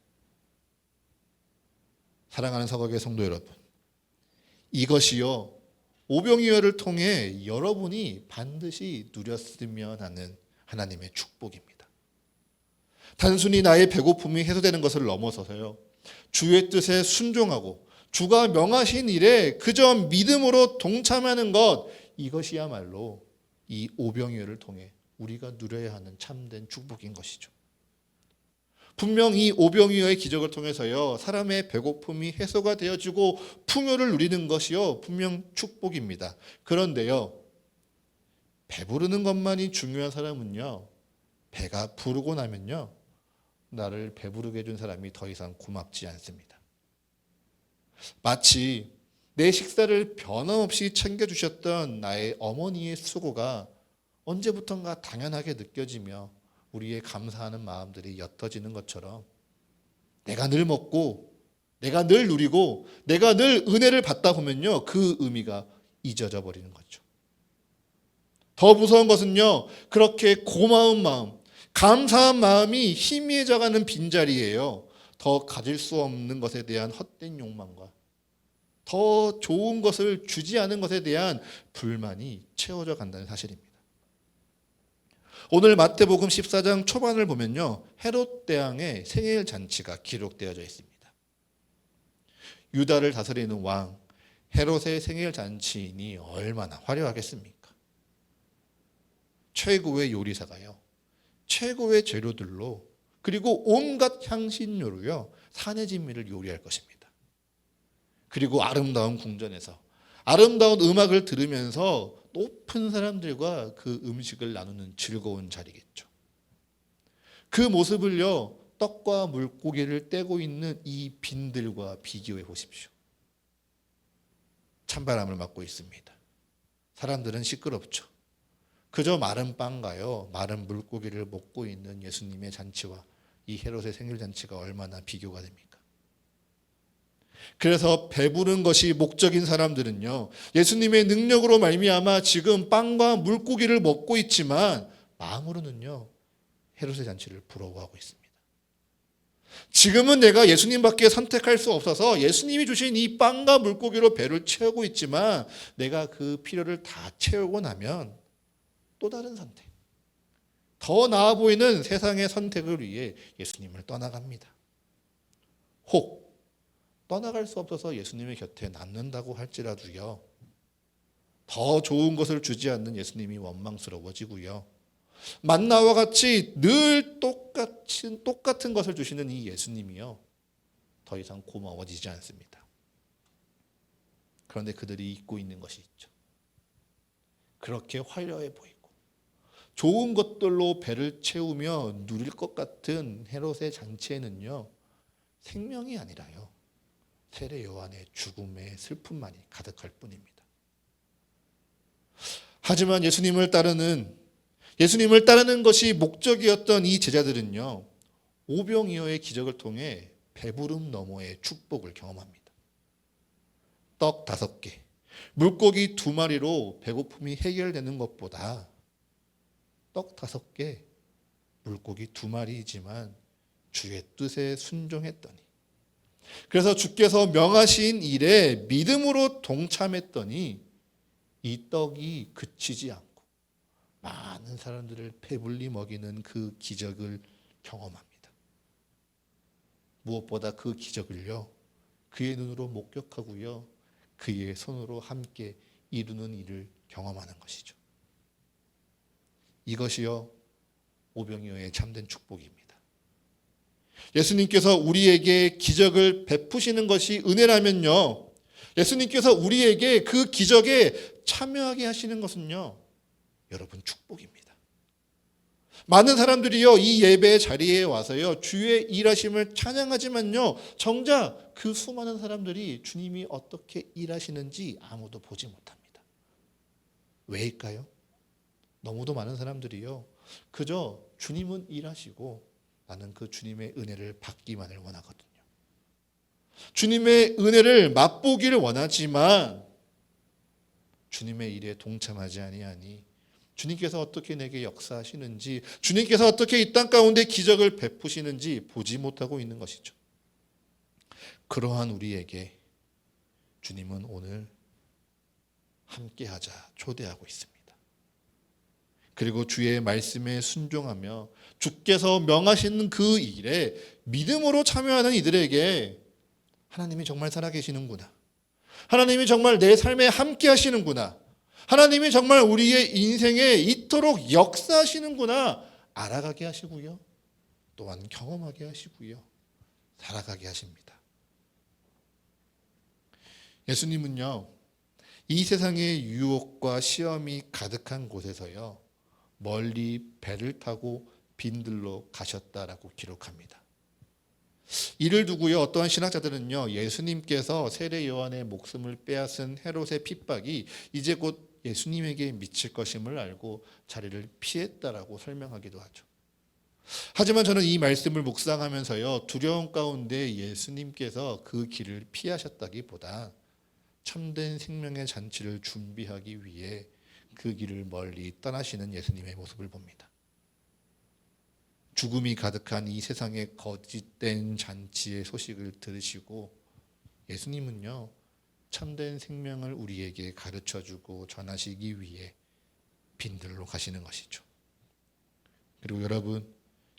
사랑하는 서각의 성도 여러분, 이것이요, 오병이어를 통해 여러분이 반드시 누렸으면 하는 하나님의 축복입니다. 단순히 나의 배고픔이 해소되는 것을 넘어서서요, 주의 뜻에 순종하고 주가 명하신 일에 그저 믿음으로 동참하는 것, 이것이야말로 이 오병이어를 통해 우리가 누려야 하는 참된 축복인 것이죠. 분명 이 오병이어의 기적을 통해서요, 사람의 배고픔이 해소가 되어지고 풍요를 누리는 것이요, 분명 축복입니다. 그런데요, 배부르는 것만이 중요한 사람은요, 배가 부르고 나면요, 나를 배부르게 해준 사람이 더 이상 고맙지 않습니다. 마치 내 식사를 변함없이 챙겨주셨던 나의 어머니의 수고가 언제부턴가 당연하게 느껴지며 우리의 감사하는 마음들이 옅어지는 것처럼, 내가 늘 먹고 내가 늘 누리고 내가 늘 은혜를 받다 보면요, 그 의미가 잊어져 버리는 거죠. 더 무서운 것은요, 그렇게 고마운 마음, 감사한 마음이 희미해져가는 빈자리예요. 더 가질 수 없는 것에 대한 헛된 욕망과 더 좋은 것을 주지 않은 것에 대한 불만이 채워져 간다는 사실입니다. 오늘 마태복음 14장 초반을 보면요, 헤롯 대왕의 생일 잔치가 기록되어져 있습니다. 유다를 다스리는 왕 헤롯의 생일 잔치이니 얼마나 화려하겠습니까? 최고의 요리사가요, 최고의 재료들로, 그리고 온갖 향신료로요, 산의 진미를 요리할 것입니다. 그리고 아름다운 궁전에서 아름다운 음악을 들으면서 높은 사람들과 그 음식을 나누는 즐거운 자리겠죠. 그 모습을요, 떡과 물고기를 떼고 있는 이 빈들과 비교해 보십시오. 찬바람을 맞고 있습니다. 사람들은 시끄럽죠. 그저 마른 빵과요, 마른 물고기를 먹고 있는 예수님의 잔치와 이 헤롯의 생일 잔치가 얼마나 비교가 됩니까? 그래서 배부른 것이 목적인 사람들은요, 예수님의 능력으로 말미암아 지금 빵과 물고기를 먹고 있지만 마음으로는요, 헤롯의 잔치를 부러워하고 있습니다. 지금은 내가 예수님밖에 선택할 수 없어서 예수님이 주신 이 빵과 물고기로 배를 채우고 있지만, 내가 그 필요를 다 채우고 나면 또 다른 선택, 더 나아 보이는 세상의 선택을 위해 예수님을 떠나갑니다. 혹 떠나갈 수 없어서 예수님의 곁에 남는다고 할지라도요, 더 좋은 것을 주지 않는 예수님이 원망스러워지고요, 만나와 같이 늘 똑같은 것을 주시는 이 예수님이요, 더 이상 고마워지지 않습니다. 그런데 그들이 잊고 있는 것이 있죠. 그렇게 화려해 보이고 좋은 것들로 배를 채우며 누릴 것 같은 헤롯의 잔치에는요, 생명이 아니라요, 세례 요한의 죽음의 슬픔만이 가득할 뿐입니다. 하지만 예수님을 따르는 것이 목적이었던 이 제자들은요, 오병이어의 기적을 통해 배부름 너머의 축복을 경험합니다. 떡 5개, 물고기 2마리로 배고픔이 해결되는 것보다 떡 5개, 물고기 2마리이지만 주의 뜻에 순종했더니, 그래서 주께서 명하신 일에 믿음으로 동참했더니 이 떡이 그치지 않고 많은 사람들을 배불리 먹이는 그 기적을 경험합니다. 무엇보다 그 기적을요, 그의 눈으로 목격하고요, 그의 손으로 함께 이루는 일을 경험하는 것이죠. 이것이요, 오병이어의 참된 축복입니다. 예수님께서 우리에게 기적을 베푸시는 것이 은혜라면요, 예수님께서 우리에게 그 기적에 참여하게 하시는 것은요, 여러분 축복입니다. 많은 사람들이요, 이 예배 자리에 와서요, 주의 일하심을 찬양하지만요, 정작 그 수많은 사람들이 주님이 어떻게 일하시는지 아무도 보지 못합니다. 왜일까요? 너무도 많은 사람들이요, 그저 주님은 일하시고 나는 그 주님의 은혜를 받기만을 원하거든요. 주님의 은혜를 맛보기를 원하지만 주님의 일에 동참하지 아니하니 주님께서 어떻게 내게 역사하시는지, 주님께서 어떻게 이 땅 가운데 기적을 베푸시는지 보지 못하고 있는 것이죠. 그러한 우리에게 주님은 오늘 함께하자 초대하고 있습니다. 그리고 주의 말씀에 순종하며 주께서 명하시는 그 일에 믿음으로 참여하는 이들에게 하나님이 정말 살아계시는구나, 하나님이 정말 내 삶에 함께 하시는구나, 하나님이 정말 우리의 인생에 이토록 역사하시는구나 알아가게 하시고요, 또한 경험하게 하시고요. 살아가게 하십니다. 예수님은요, 이 세상의 유혹과 시험이 가득한 곳에서요, 멀리 배를 타고 빈들로 가셨다라고 기록합니다. 이를 두고요, 어떠한 신학자들은요, 예수님께서 세례 요한의 목숨을 빼앗은 헤롯의 핍박이 이제 곧 예수님에게 미칠 것임을 알고 자리를 피했다라고 설명하기도 하죠. 하지만 저는 이 말씀을 묵상하면서요, 두려움 가운데 예수님께서 그 길을 피하셨다기보다 참된 생명의 잔치를 준비하기 위해 그 길을 멀리 떠나시는 예수님의 모습을 봅니다. 죽음이 가득한 이 세상의 거짓된 잔치의 소식을 들으시고 예수님은요, 참된 생명을 우리에게 가르쳐주고 전하시기 위해 빈들로 가시는 것이죠. 그리고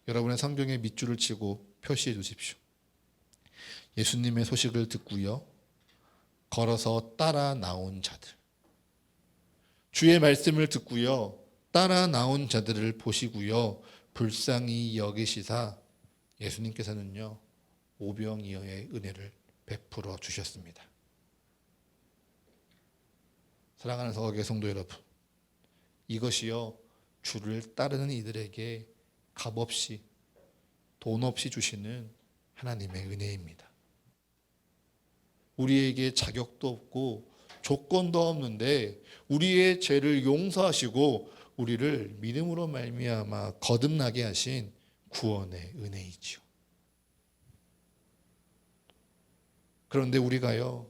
여러분의 성경에 밑줄을 치고 표시해 주십시오. 예수님의 소식을 듣고요, 걸어서 따라 나온 자들, 주의 말씀을 듣고요, 따라 나온 자들을 보시고요, 불쌍히 여기시사 예수님께서는요, 오병이어의 은혜를 베풀어 주셨습니다. 사랑하는 서가교회 성도 여러분, 이것이요, 주를 따르는 이들에게 값없이 돈 없이 주시는 하나님의 은혜입니다. 우리에게 자격도 없고 조건도 없는데 우리의 죄를 용서하시고 우리를 믿음으로 말미암아 거듭나게 하신 구원의 은혜이지요. 그런데 우리가요,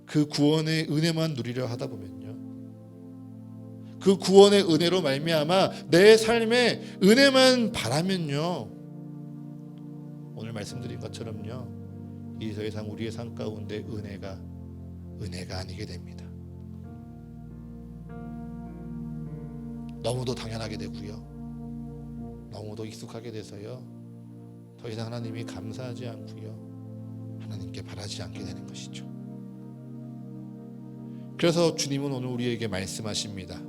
그 구원의 은혜만 누리려 하다 보면요, 그 구원의 은혜로 말미암아 내 삶에 은혜만 바라면요, 오늘 말씀드린 것처럼요, 이 더 이상 우리의 삶 가운데 은혜가 아니게 됩니다. 너무도 당연하게 되고요, 너무도 익숙하게 돼서요, 더 이상 하나님이 감사하지 않고요, 하나님께 바라지 않게 되는 것이죠. 그래서 주님은 오늘 우리에게 말씀하십니다.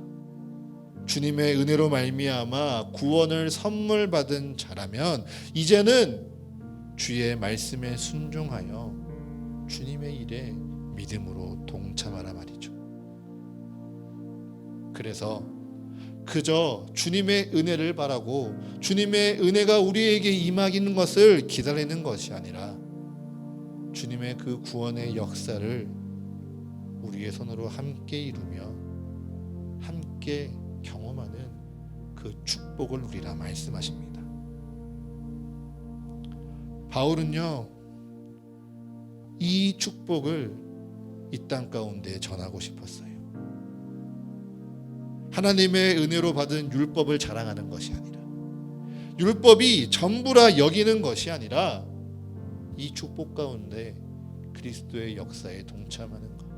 주님의 은혜로 말미암아 구원을 선물 받은 자라면 이제는 주의 말씀에 순종하여 주님의 일에 믿음으로 동참하라 말이죠. 그래서 그저 주님의 은혜를 바라고 주님의 은혜가 우리에게 임하기는 것을 기다리는 것이 아니라 주님의 그 구원의 역사를 우리의 손으로 함께 이루며 함께 경험하는 그 축복을 누리라 말씀하십니다. 바울은요, 이 축복을 이 땅 가운데 전하고 싶었어요. 하나님의 은혜로 받은 율법을 자랑하는 것이 아니라, 율법이 전부라 여기는 것이 아니라 이 축복 가운데 그리스도의 역사에 동참하는 것,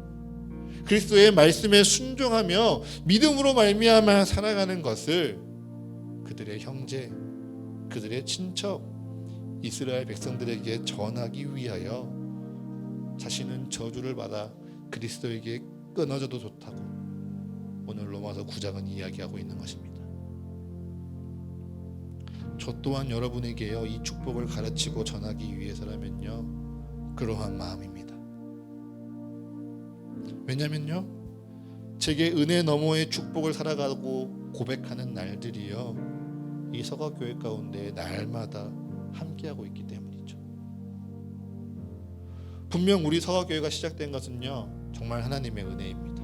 그리스도의 말씀에 순종하며 믿음으로 말미암아 살아가는 것을 그들의 형제, 그들의 친척, 이스라엘 백성들에게 전하기 위하여 자신은 저주를 받아 그리스도에게 끊어져도 좋다고 오늘 로마서 9장은 이야기하고 있는 것입니다. 저 또한 여러분에게요, 이 축복을 가르치고 전하기 위해서라면요, 그러한 마음입니다. 왜냐면요, 제게 은혜 너머의 축복을 살아가고 고백하는 날들이요, 이 서가교회 가운데 날마다 함께하고 있기 때문이죠. 분명 우리 서가교회가 시작된 것은요, 정말 하나님의 은혜입니다.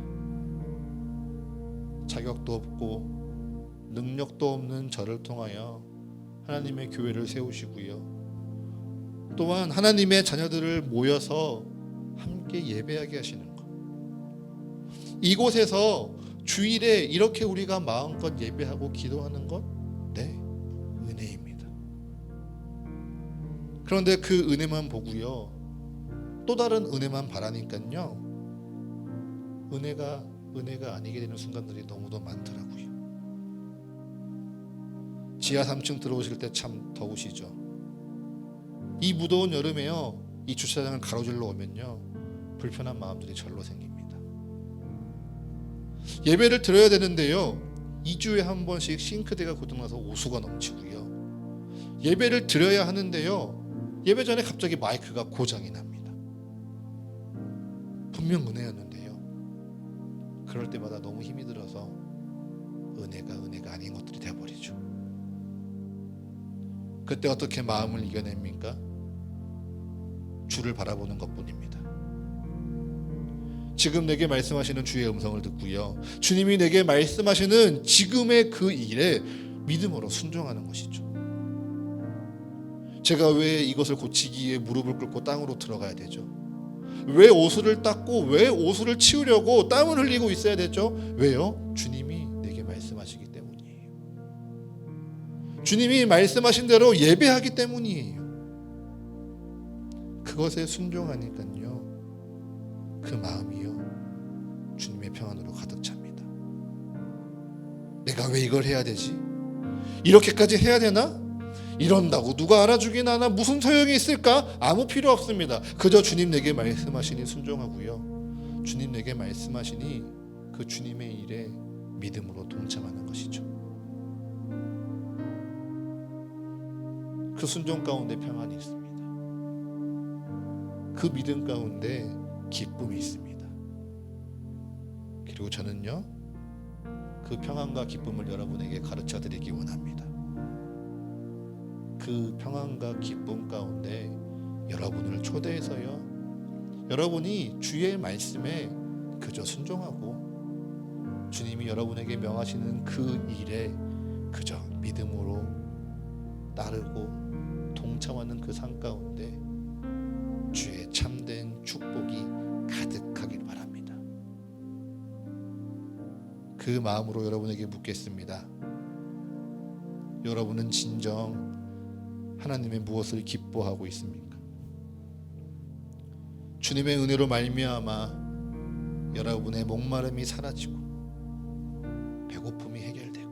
자격도 없고 능력도 없는 저를 통하여 하나님의 교회를 세우시고요, 또한 하나님의 자녀들을 모여서 함께 예배하게 하시는 것, 이곳에서 주일에 이렇게 우리가 마음껏 예배하고 기도하는 것, 네, 은혜입니다. 그런데 그 은혜만 보고요, 또 다른 은혜만 바라니까요, 은혜가 아니게 되는 순간들이 너무도 많더라고요. 지하 3층 들어오실 때 참 더우시죠. 이 무더운 여름에요, 이 주차장을 가로질러 오면요, 불편한 마음들이 절로 생깁니다. 예배를 드려야 되는데요, 2주에 한 번씩 싱크대가 고장나서 오수가 넘치고요, 예배를 드려야 하는데요, 예배 전에 갑자기 마이크가 고장이 납니다. 분명 은혜였는데요, 그럴 때마다 너무 힘이 들어서 은혜가 아닌 것들이 되어버리죠. 그때 어떻게 마음을 이겨냅니까? 주를 바라보는 것뿐입니다. 지금 내게 말씀하시는 주의 음성을 듣고요, 주님이 내게 말씀하시는 지금의 그 일에 믿음으로 순종하는 것이죠. 제가 왜 이것을 고치기 위해 무릎을 꿇고 땅으로 들어가야 되죠? 왜 옷을 닦고 왜 옷을 치우려고 땀을 흘리고 있어야 되죠? 왜요? 주님이 내게 말씀하시기 때문이에요. 주님이 말씀하신 대로 예배하기 때문이에요. 그것에 순종하니까요, 그 마음이요, 주님의 평안으로 가득 찹니다. 내가 왜 이걸 해야 되지? 이렇게까지 해야 되나? 이런다고 누가 알아주긴 하나? 무슨 소용이 있을까? 아무 필요 없습니다. 그저 주님 내게 말씀하시니 순종하고요, 주님 내게 말씀하시니 그 주님의 일에 믿음으로 동참하는 것이죠. 그 순종 가운데 평안이 있습니다. 그 믿음 가운데 기쁨이 있습니다. 그리고 저는요, 그 평안과 기쁨을 여러분에게 가르쳐 드리기 원합니다. 그 평안과 기쁨 가운데 여러분을 초대해서요, 여러분이 주의 말씀에 그저 순종하고 주님이 여러분에게 명하시는 그 일에 그저 믿음으로 따르고 동참하는 그 삶 가운데 주의 참된 축복이 가득하길 바랍니다. 그 마음으로 여러분에게 묻겠습니다. 여러분은 진정 하나님의 무엇을 기뻐하고 있습니까? 주님의 은혜로 말미암아 여러분의 목마름이 사라지고 배고픔이 해결되고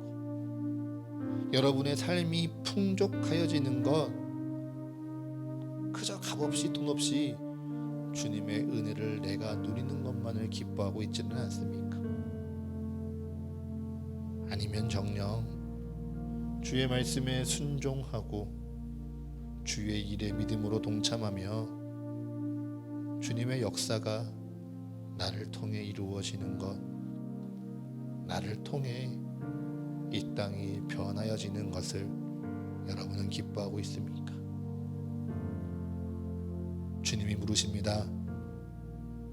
여러분의 삶이 풍족하여지는 것, 그저 값없이 돈 없이 주님의 은혜를 내가 누리는 것만을 기뻐하고 있지는 않습니까? 아니면 정녕 주의 말씀에 순종하고 주의 일에 믿음으로 동참하며 주님의 역사가 나를 통해 이루어지는 것, 나를 통해 이 땅이 변하여지는 것을 여러분은 기뻐하고 있습니까? 주님이 물으십니다.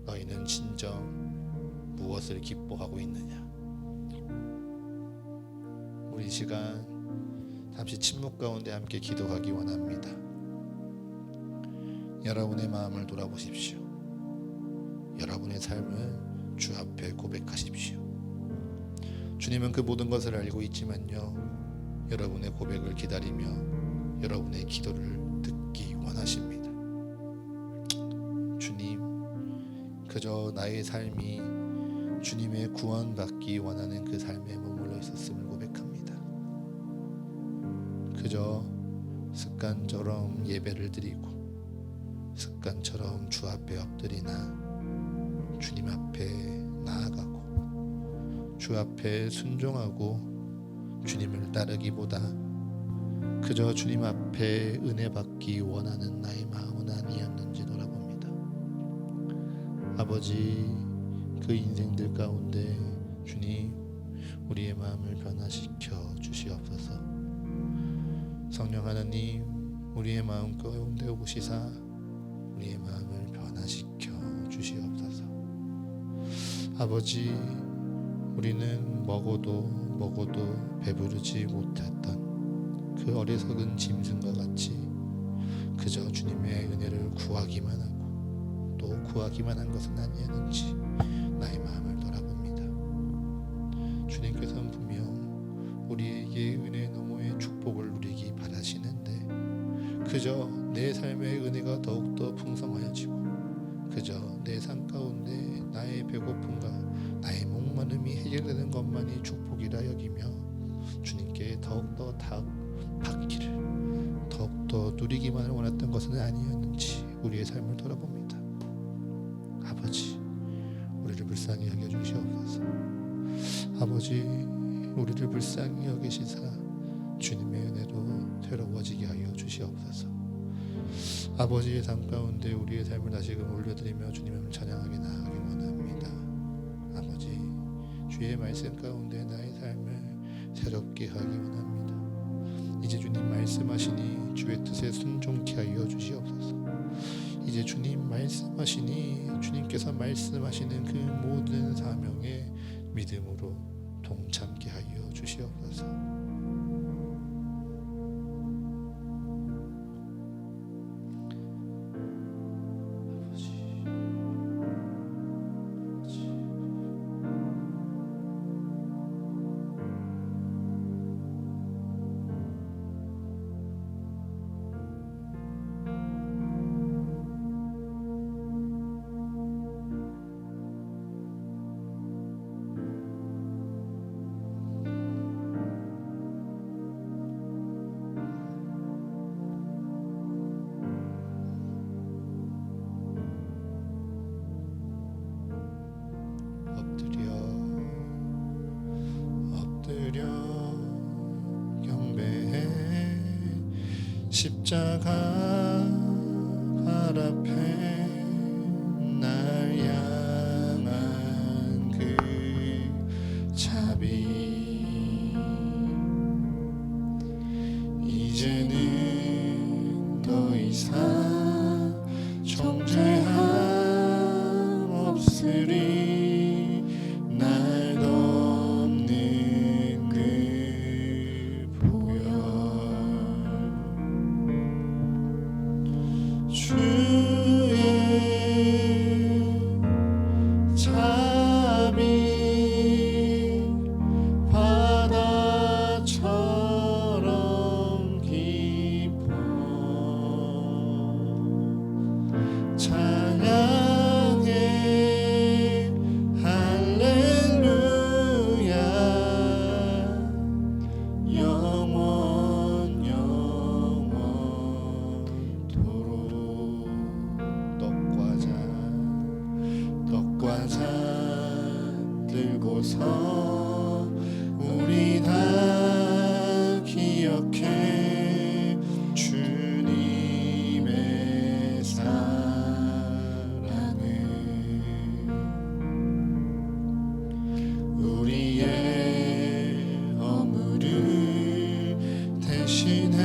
너희는 진정 무엇을 기뻐하고 있느냐? 우리 시간 잠시 침묵 가운데 함께 기도하기 원합니다. 여러분의 마음을 돌아보십시오. 여러분의 삶을 주 앞에 고백하십시오. 주님은 그 모든 것을 알고 있지만요, 여러분의 고백을 기다리며 여러분의 기도를 듣기 원하십니다. 주님, 그저 나의 삶이 주님의 구원받기 원하는 그 삶에 머물러 있었음을 고백합니다. 그저 습관처럼 예배를 드리고 습관처럼 주 앞에 엎드리나 주님 앞에 나아가고 주 앞에 순종하고 주님을 따르기보다 그저 주님 앞에 은혜 받기 원하는 나의 마음은 아니었는지 돌아봅니다. 아버지, 그 인생들 가운데 주님, 우리의 마음을 변화시켜 주시옵소서. 성령 하나님, 우리의 마음 가운데 오시사 우리의 마음을 변화시켜 주시옵소서. 아버지, 우리는 먹어도 배부르지 못했던 그 어리석은 짐승과 같이 그저 주님의 은혜를 구하기만 하고 또 구하기만 한 것은 아니었는지 나의 마음을 돌아봅니다. 주님께서는 분명 우리에게 은혜 너머의 축복을 누리기 바라시는데 그저 내 삶의 은혜가 더욱더 풍성하여지고 그저 내 삶 가운데 나의 배고픔과 나의 목마름이 해결되는 것만이 축복이라 여기며 주님께 더욱더 받기를 더욱더 누리기만을 원했던 것은 아니었는지 우리의 삶을 돌아봅니다. 아버지, 우리를 불쌍히 여겨주시옵소서. 아버지, 우리를 불쌍히 여기시사 주님의 은혜로 괴로워지게 하여 주시옵소서. 아버지의 삶 가운데 우리의 삶을 다시금 올려드리며 주님을 찬양하게 나아가길 원합니다. 아버지, 주의 말씀 가운데 나의 삶을 새롭게 하기 원합니다. 이제 주님 말씀하시니 주의 뜻에 순종케 하여 주시옵소서. 이제 주님 말씀하시니 주님께서 말씀하시는 그 모든 사명에 믿음으로 동참케 하여 주시옵소서. 엎드려 경배해 십자가 발 앞에 날 향한 그 자비 이제는 더 이상 정죄함 없으리 날 덮는 그 보혈 주의 자비 바다처럼 깊어 찬양해 할렐루야 영원 영원토록 떡과 잔 들고서 우리 다 기억해 주님의 사랑을 우리의 허물을 대신해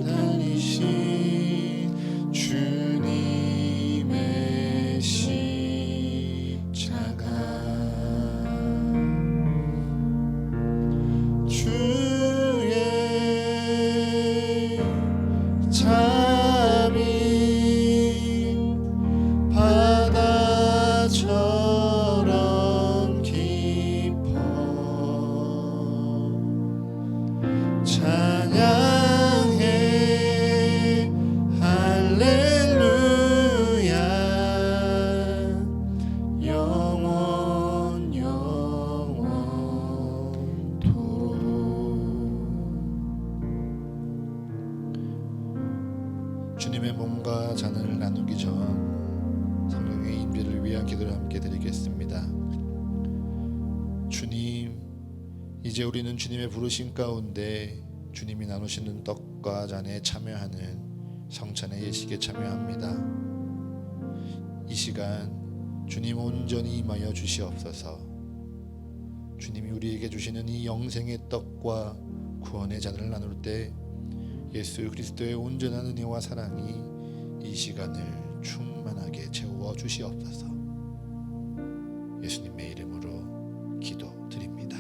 달리신 주님의 십자가 주의 자비 바다처럼 깊어 찬양해 할렐루야 영원 영원토록 주님의 몸과 잔을 나누기 전 성령의 임재를 위한 기도를 함께 드리겠습니다. 주님, 이제 우리는 주님의 부르심 가운데 주님이 나누시는 떡과 잔에 참여하는 성찬의 예식에 참여합니다. 이 시간 주님 온전히 임하여 주시옵소서. 주님이 우리에게 주시는 이 영생의 떡과 구원의 잔을 나눌 때 예수 그리스도의 온전한 은혜와 사랑이 이 시간을 충만하게 채워 주시옵소서. 예수님의 이름으로 기도드립니다.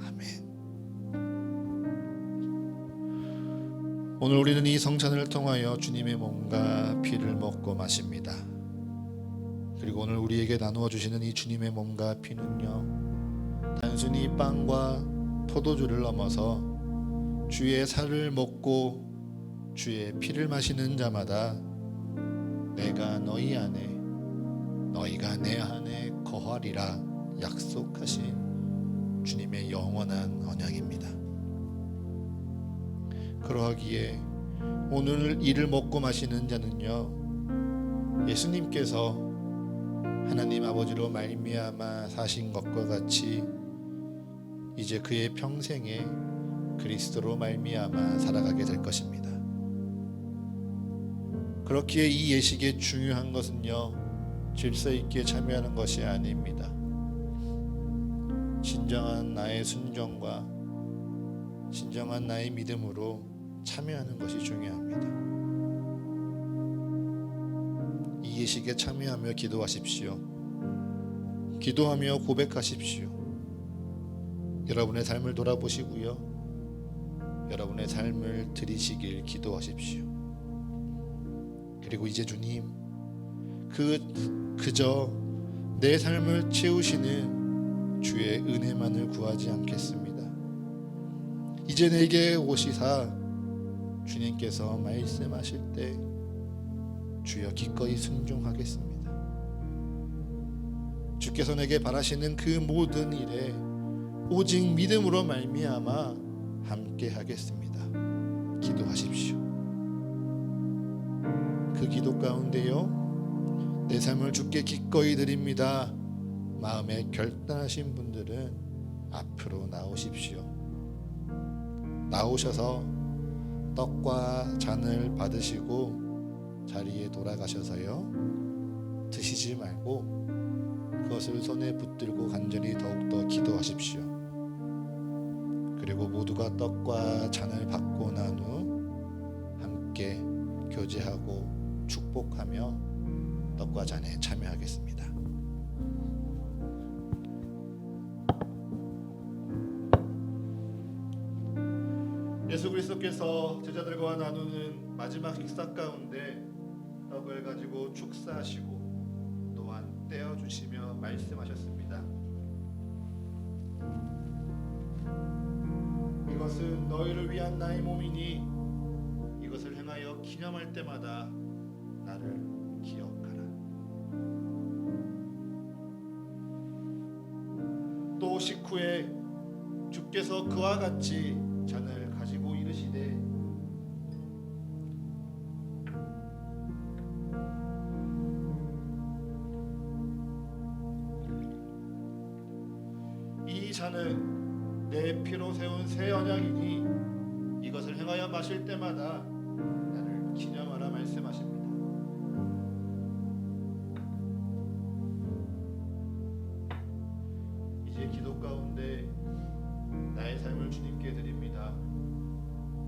아멘. 오늘 우리는 이 성찬을 통하여 주님의 몸과 피를 먹고 마십니다. 그리고 오늘 우리에게 나누어 주시는 이 주님의 몸과 피는요, 단순히 빵과 포도주를 넘어서 주의 살을 먹고 주의 피를 마시는 자마다 내가 너희 안에 너희가 내 안에 거하리라 약속하신 주님의 영원한 언약입니다. 그러하기에 오늘 이를 먹고 마시는 자는요, 예수님께서 하나님 아버지로 말미암아 사신 것과 같이 이제 그의 평생에 그리스도로 말미암아 살아가게 될 것입니다. 그렇기에 이 예식의 중요한 것은요, 질서 있게 참여하는 것이 아닙니다. 진정한 나의 순종과 진정한 나의 믿음으로 참여하는 것이 중요합니다. 이 예식에 참여하며 기도하십시오. 기도하며 고백하십시오. 여러분의 삶을 돌아보시고요, 여러분의 삶을 드리시길 기도하십시오. 그리고 이제 주님, 그저 내 삶을 채우시는 주의 은혜만을 구하지 않겠습니다. 이제 내게 오시사 주님께서 말씀하실 때 주여 기꺼이 순종하겠습니다. 주께서 내게 바라시는 그 모든 일에 오직 믿음으로 말미암아 함께 하겠습니다. 기도하십시오. 그 기도 가운데요, 내 삶을 주께 기꺼이 드립니다 마음에 결단하신 분들은 앞으로 나오십시오. 나오셔서 떡과 잔을 받으시고 자리에 돌아가셔서요, 드시지 말고 그것을 손에 붙들고 간절히 더욱더 기도하십시오. 그리고 모두가 떡과 잔을 받고 난 후 함께 교제하고 축복하며 떡과 잔에 참여하겠습니다. 예수 그리스도께서 제자들과 나누는 마지막 식사 가운데 떡을 가지고 축사하시고 또한 떼어주시며 말씀하셨습니다. 이것은 너희를 위한 나의 몸이니 이것을 행하여 기념할 때마다 나를 기억하라. 또 식후에 주께서 그와 같이 잔을 가지고 이르시되 이 잔은 내 피로 세운 새 언약이니 이것을 행하여 마실 때마다 나를 기념하라 말씀하십니다. 이제 기도 가운데 나의 삶을 주님께 드립니다.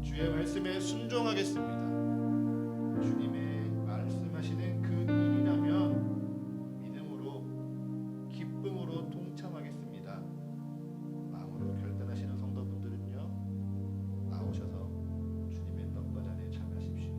주의 말씀에 순종하겠습니다. 주님의 말씀하시는 그 일이라면 믿음으로 기쁨으로 동참하겠습니다. 마음으로 결단하시는 성도분들은요, 나오셔서 주님의 떡과 잔에 참여하십시오.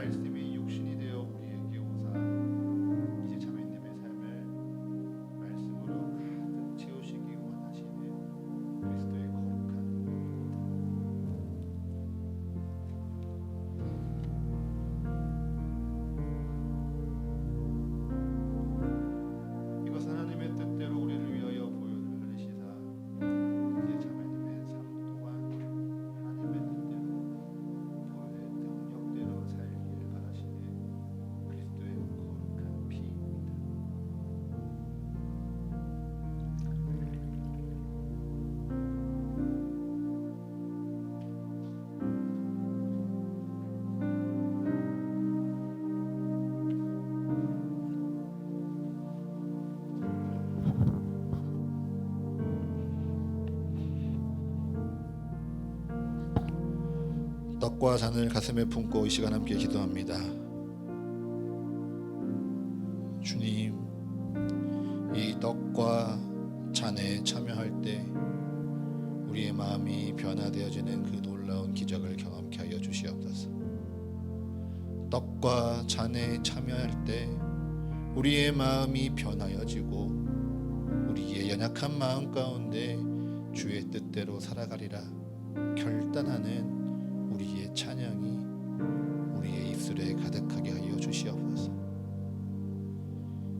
말씀이 육신이 되어 우리에게 오사 이제 자매님의 삶을 말씀으로 가득 채우시기 원하시는 그리스도의 거룩한 이것은 하나님의 뜻대로 우리를 위하여 보여주시사 이제 자매님의 삶 또한 하나님의 뜻대로 능력대로 살길 바라시는 그리스도의 거룩한 피입니다. 떡과 잔을 가슴에 품고 이 시간 함께 기도합니다. 주님, 이 떡과 잔에 참여할 때 우리의 마음이 변화되어지는 그 놀라운 기적을 경험케 하여 주시옵소서. 떡과 잔에 참여할 때 우리의 마음이 변하여지고 우리의 연약한 마음 가운데 주의 뜻대로 살아가리라 결단하는 우리의 찬양이 우리의 입술에 가득하게 하여 주시옵소서.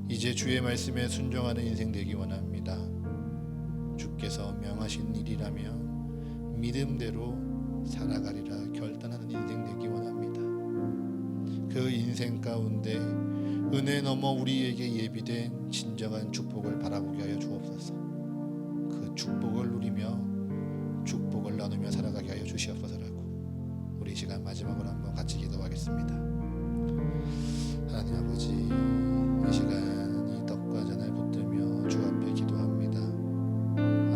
이제 주의 말씀에 순종하는 인생 되기 원합니다. 주께서 명하신 일이라면 믿음대로 살아가리라 결단하는 인생 되기 원합니다. 그 인생 가운데 은혜 넘어 우리에게 예비된 진정한 축복을 바라보게 하여 주옵소서. 그 축복을 누리며 축복을 나누며 살아가게 하여 주시옵소서라고 우리 시간 마지막으로 한번 같이 기도하겠습니다. 하나님 아버지, 이 시간 이 떡과 잔을 붙들며 주 앞에 기도합니다.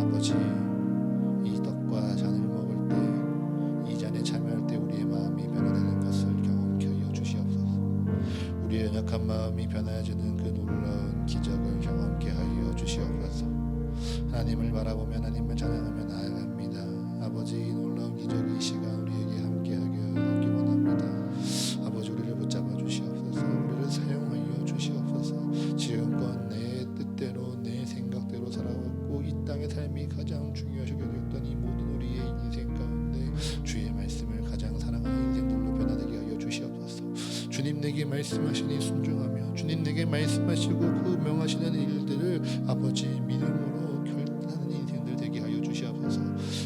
아버지, 이 떡과 잔을 먹을 때 이 잔에 참여할 때 우리의 마음이 변화되는 것을 경험케 하여 주시옵소서. 우리의 연약한 마음이 변화해지는 그 놀라운 기적을 경험케 하여 주시옵소서. 하나님을 바라보며 하나님을 찬양하며 나아갑니다. 아버지, 이 놀라운 기적이 이 시간 우리에게 함께하기 원합니다. 아버지, 우리를 붙잡아 주시옵소서. 우리를 사용하여 주시옵소서. 지금껏 내 뜻대로 내 생각대로 살아왔고 이 땅의 삶이 가장 중요하시게 되었던 이 모든 우리의 인생 가운데 주의 말씀을 가장 사랑하는 인생들로 변화되게 하여 주시옵소서. 주님 내게 말씀하시니 순종하며 주님 내게 말씀하시고 그 명하시는 일들을 아버지 믿음으로 결단하는 인생들 되게 하여 주시옵소서.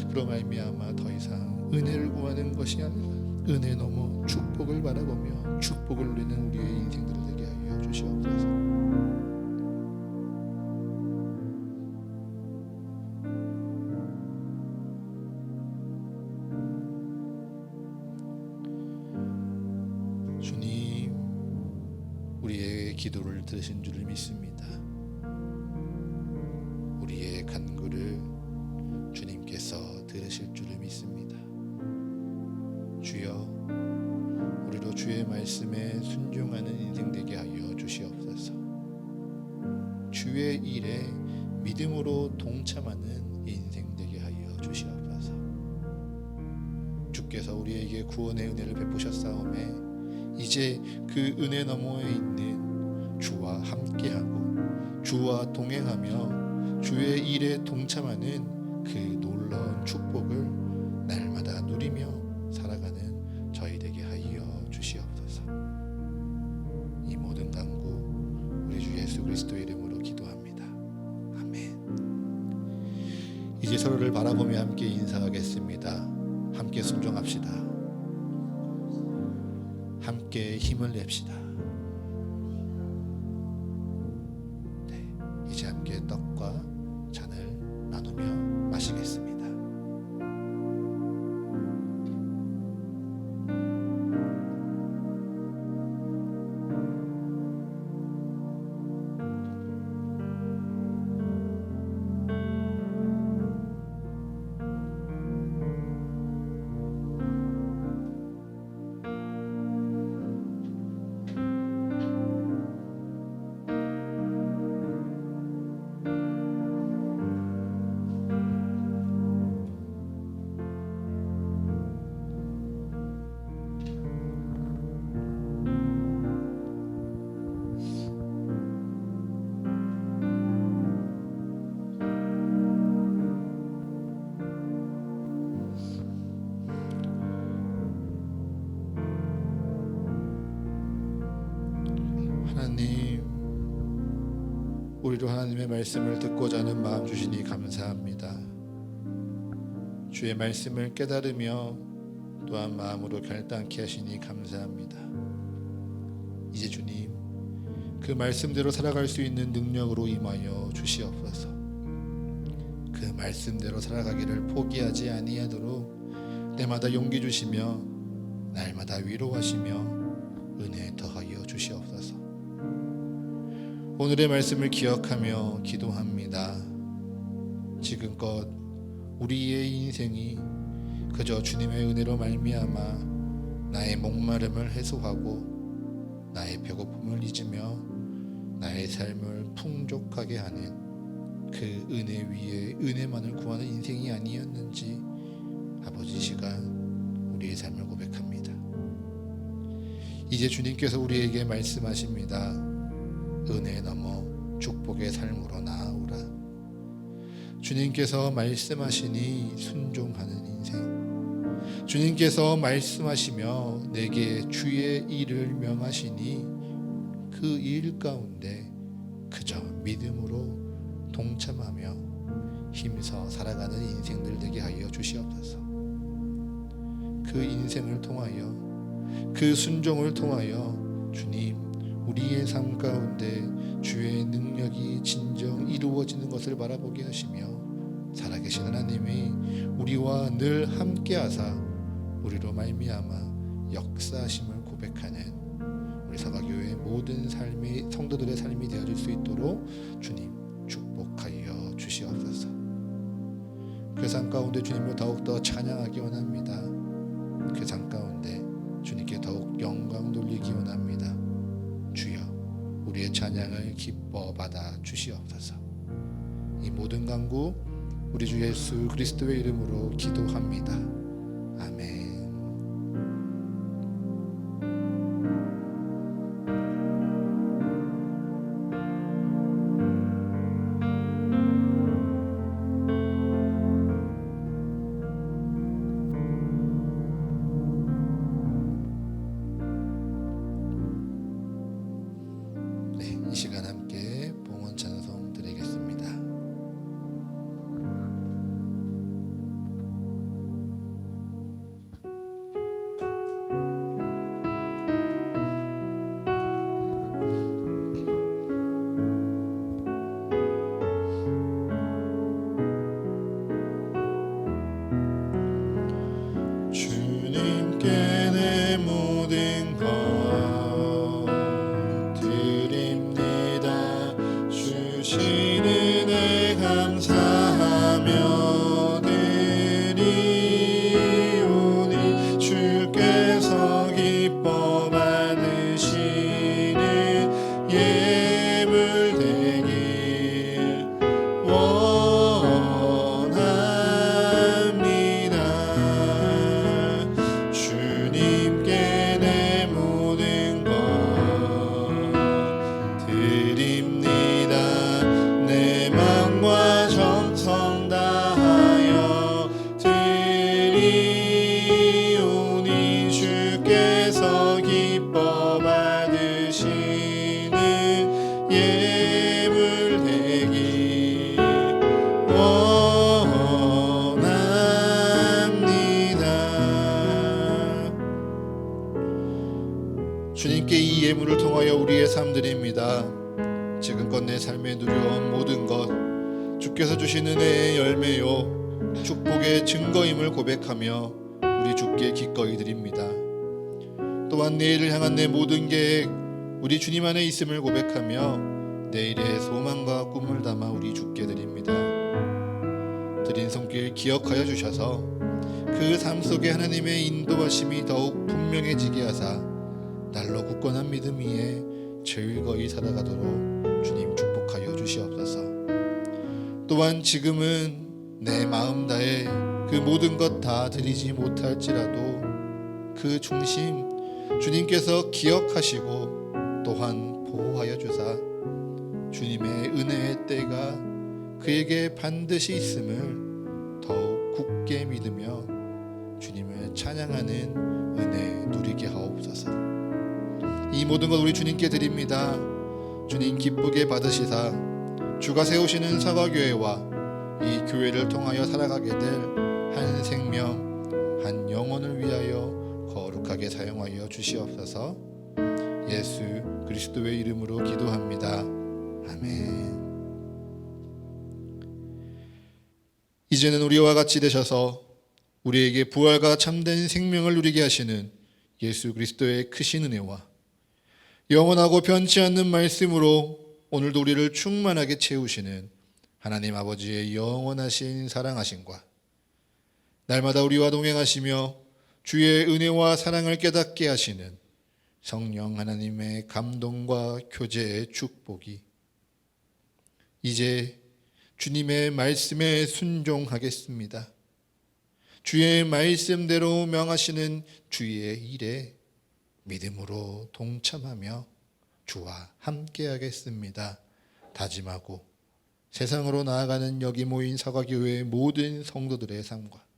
그로 말미암아 더 이상 은혜를 구하는 것이 아니라 은혜 넘어 축복을 바라보며 축복을 누리는 우리의 인생들을 되게 하여 주시옵소서. 주님, 우리의 기도를 들으신 줄을 믿습니다. 우리의 간구를 주님께서 들으실 줄을 믿습니다. 주여, 우리로 주의 말씀에 순종하는 인생 되게 하여 주시옵소서. 주의 일에 믿음으로 동참하는 인생 되게 하여 주시옵소서. 주께서 우리에게 구원의 은혜를 베푸셨사오매 이제 그 은혜 너머에 있는 주와 함께하고 주와 동행하며 주의 일에 동참하는 그 놀라운 축복을 날마다 누리며 살아가는 저희 되게 하여 주시옵소서. 이 모든 간구 우리 주 예수 그리스도의 이름으로 기도합니다. 아멘. 이제 서로를 바라보며 함께 인사하겠습니다. 함께 순종합시다. 함께 힘을 냅시다. 네, 이제 함께 떡과 잔을 나누며 마시겠습니다. 우리로 하나님의 말씀을 듣고자 하는 마음 주시니 감사합니다. 주의 말씀을 깨달으며 또한 마음으로 결단케 하시니 감사합니다. 이제 주님, 그 말씀대로 살아갈 수 있는 능력으로 임하여 주시옵소서. 그 말씀대로 살아가기를 포기하지 아니하도록 때마다 용기 주시며 날마다 위로하시며 은혜 더하여 주시옵소서. 오늘의 말씀을 기억하며 기도합니다. 지금껏 우리의 인생이 그저 주님의 은혜로 말미암아 나의 목마름을 해소하고 나의 배고픔을 잊으며 나의 삶을 풍족하게 하는 그 은혜 위에 은혜만을 구하는 인생이 아니었는지 아버지 시간 우리의 삶을 고백합니다. 이제 주님께서 우리에게 말씀하십니다. 은혜 넘어 축복의 삶으로 나아오라. 주님께서 말씀하시니 순종하는 인생, 주님께서 말씀하시며 내게 주의 일을 명하시니 그 일 가운데 그저 믿음으로 동참하며 힘써 살아가는 인생들 되게 하여 주시옵소서. 그 인생을 통하여 그 순종을 통하여 주님 우리의 삶 가운데 주의 능력이 진정 이루어지는 것을 바라보게 하시며 살아계신 하나님이 우리와 늘 함께하사 우리로 말미암아 역사하심을 고백하는 우리 사과교회의 모든 삶이 성도들의 삶이 되어질 수 있도록 주님 축복하여 주시옵소서. 그 삶 가운데 주님을 더욱더 찬양하기 원합니다. 그 삶 가운데 주님께 더욱 영광 돌리기 원합니다. 주여 우리의 찬양을 기뻐 받아 주시옵소서. 이 모든 간구 우리 주 예수 그리스도의 이름으로 기도합니다. 아멘. 이 시간 함께 봉헌 찬송 드리겠습니다. 주님께 내 모든 것 주신 은혜 감사하며 드리오니 주께서 기뻐 받으시는 예물 되길 원합니다. 주님께 내 모든 것 드립니다. 내 마음과 정성 다하여 드리오니 주께서 기뻐 받으시는 예물 되길 원합니다. 주님께 이 예물을 통하여 우리의 삶 드립니다. 지금껏 내 삶에 누려온 모든 것 주께서 주신 은혜의 열매요 축복의 증거임을 고백하며 우리 주께 기꺼이 드립니다. 또한 내일을 향한 내 모든 계획 우리 주님 안에 있음을 고백하며 내일의 소망과 꿈을 담아 우리 주께 드립니다. 드린 손길 기억하여 주셔서 그 삶 속에 하나님의 인도하심이 더욱 분명해지게 하사 날로 굳건한 믿음 위에 즐거이 살아가도록 주님 축복하여 주시옵소서. 또한 지금은 내 마음 다해 그 모든 것 다 드리지 못할지라도 그 중심 주님께서 기억하시고 또한 보호하여 주사 주님의 은혜의 때가 그에게 반드시 있음을 더욱 굳게 믿으며 주님을 찬양하는 은혜 누리게 하옵소서. 이 모든 것 우리 주님께 드립니다. 주님 기쁘게 받으시사 주가 세우시는 사과교회와 이 교회를 통하여 살아가게 될 한 생명, 한 영혼을 위하여 거룩하게 사용하여 주시옵소서. 예수 그리스도의 이름으로 기도합니다. 아멘. 이제는 우리와 같이 되셔서 우리에게 부활과 참된 생명을 누리게 하시는 예수 그리스도의 크신 은혜와 영원하고 변치 않는 말씀으로 오늘도 우리를 충만하게 채우시는 하나님 아버지의 영원하신 사랑하심과 날마다 우리와 동행하시며 주의 은혜와 사랑을 깨닫게 하시는 성령 하나님의 감동과 교제의 축복이 이제 주님의 말씀에 순종하겠습니다. 주의 말씀대로 명하시는 주의 일에 믿음으로 동참하며 주와 함께하겠습니다. 다짐하고 세상으로 나아가는 여기 모인 사과교회의 모든 성도들의 삶과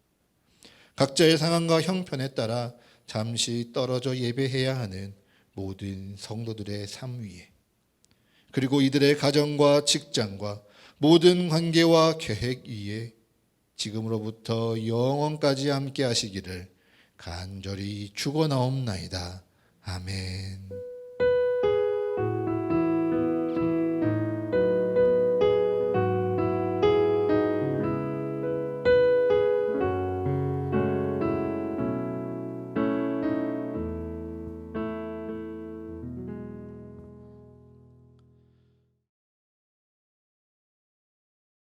각자의 상황과 형편에 따라 잠시 떨어져 예배해야 하는 모든 성도들의 삶 위에 그리고 이들의 가정과 직장과 모든 관계와 계획 위에 지금으로부터 영원까지 함께 하시기를 간절히 축원하옵나이다. 아멘.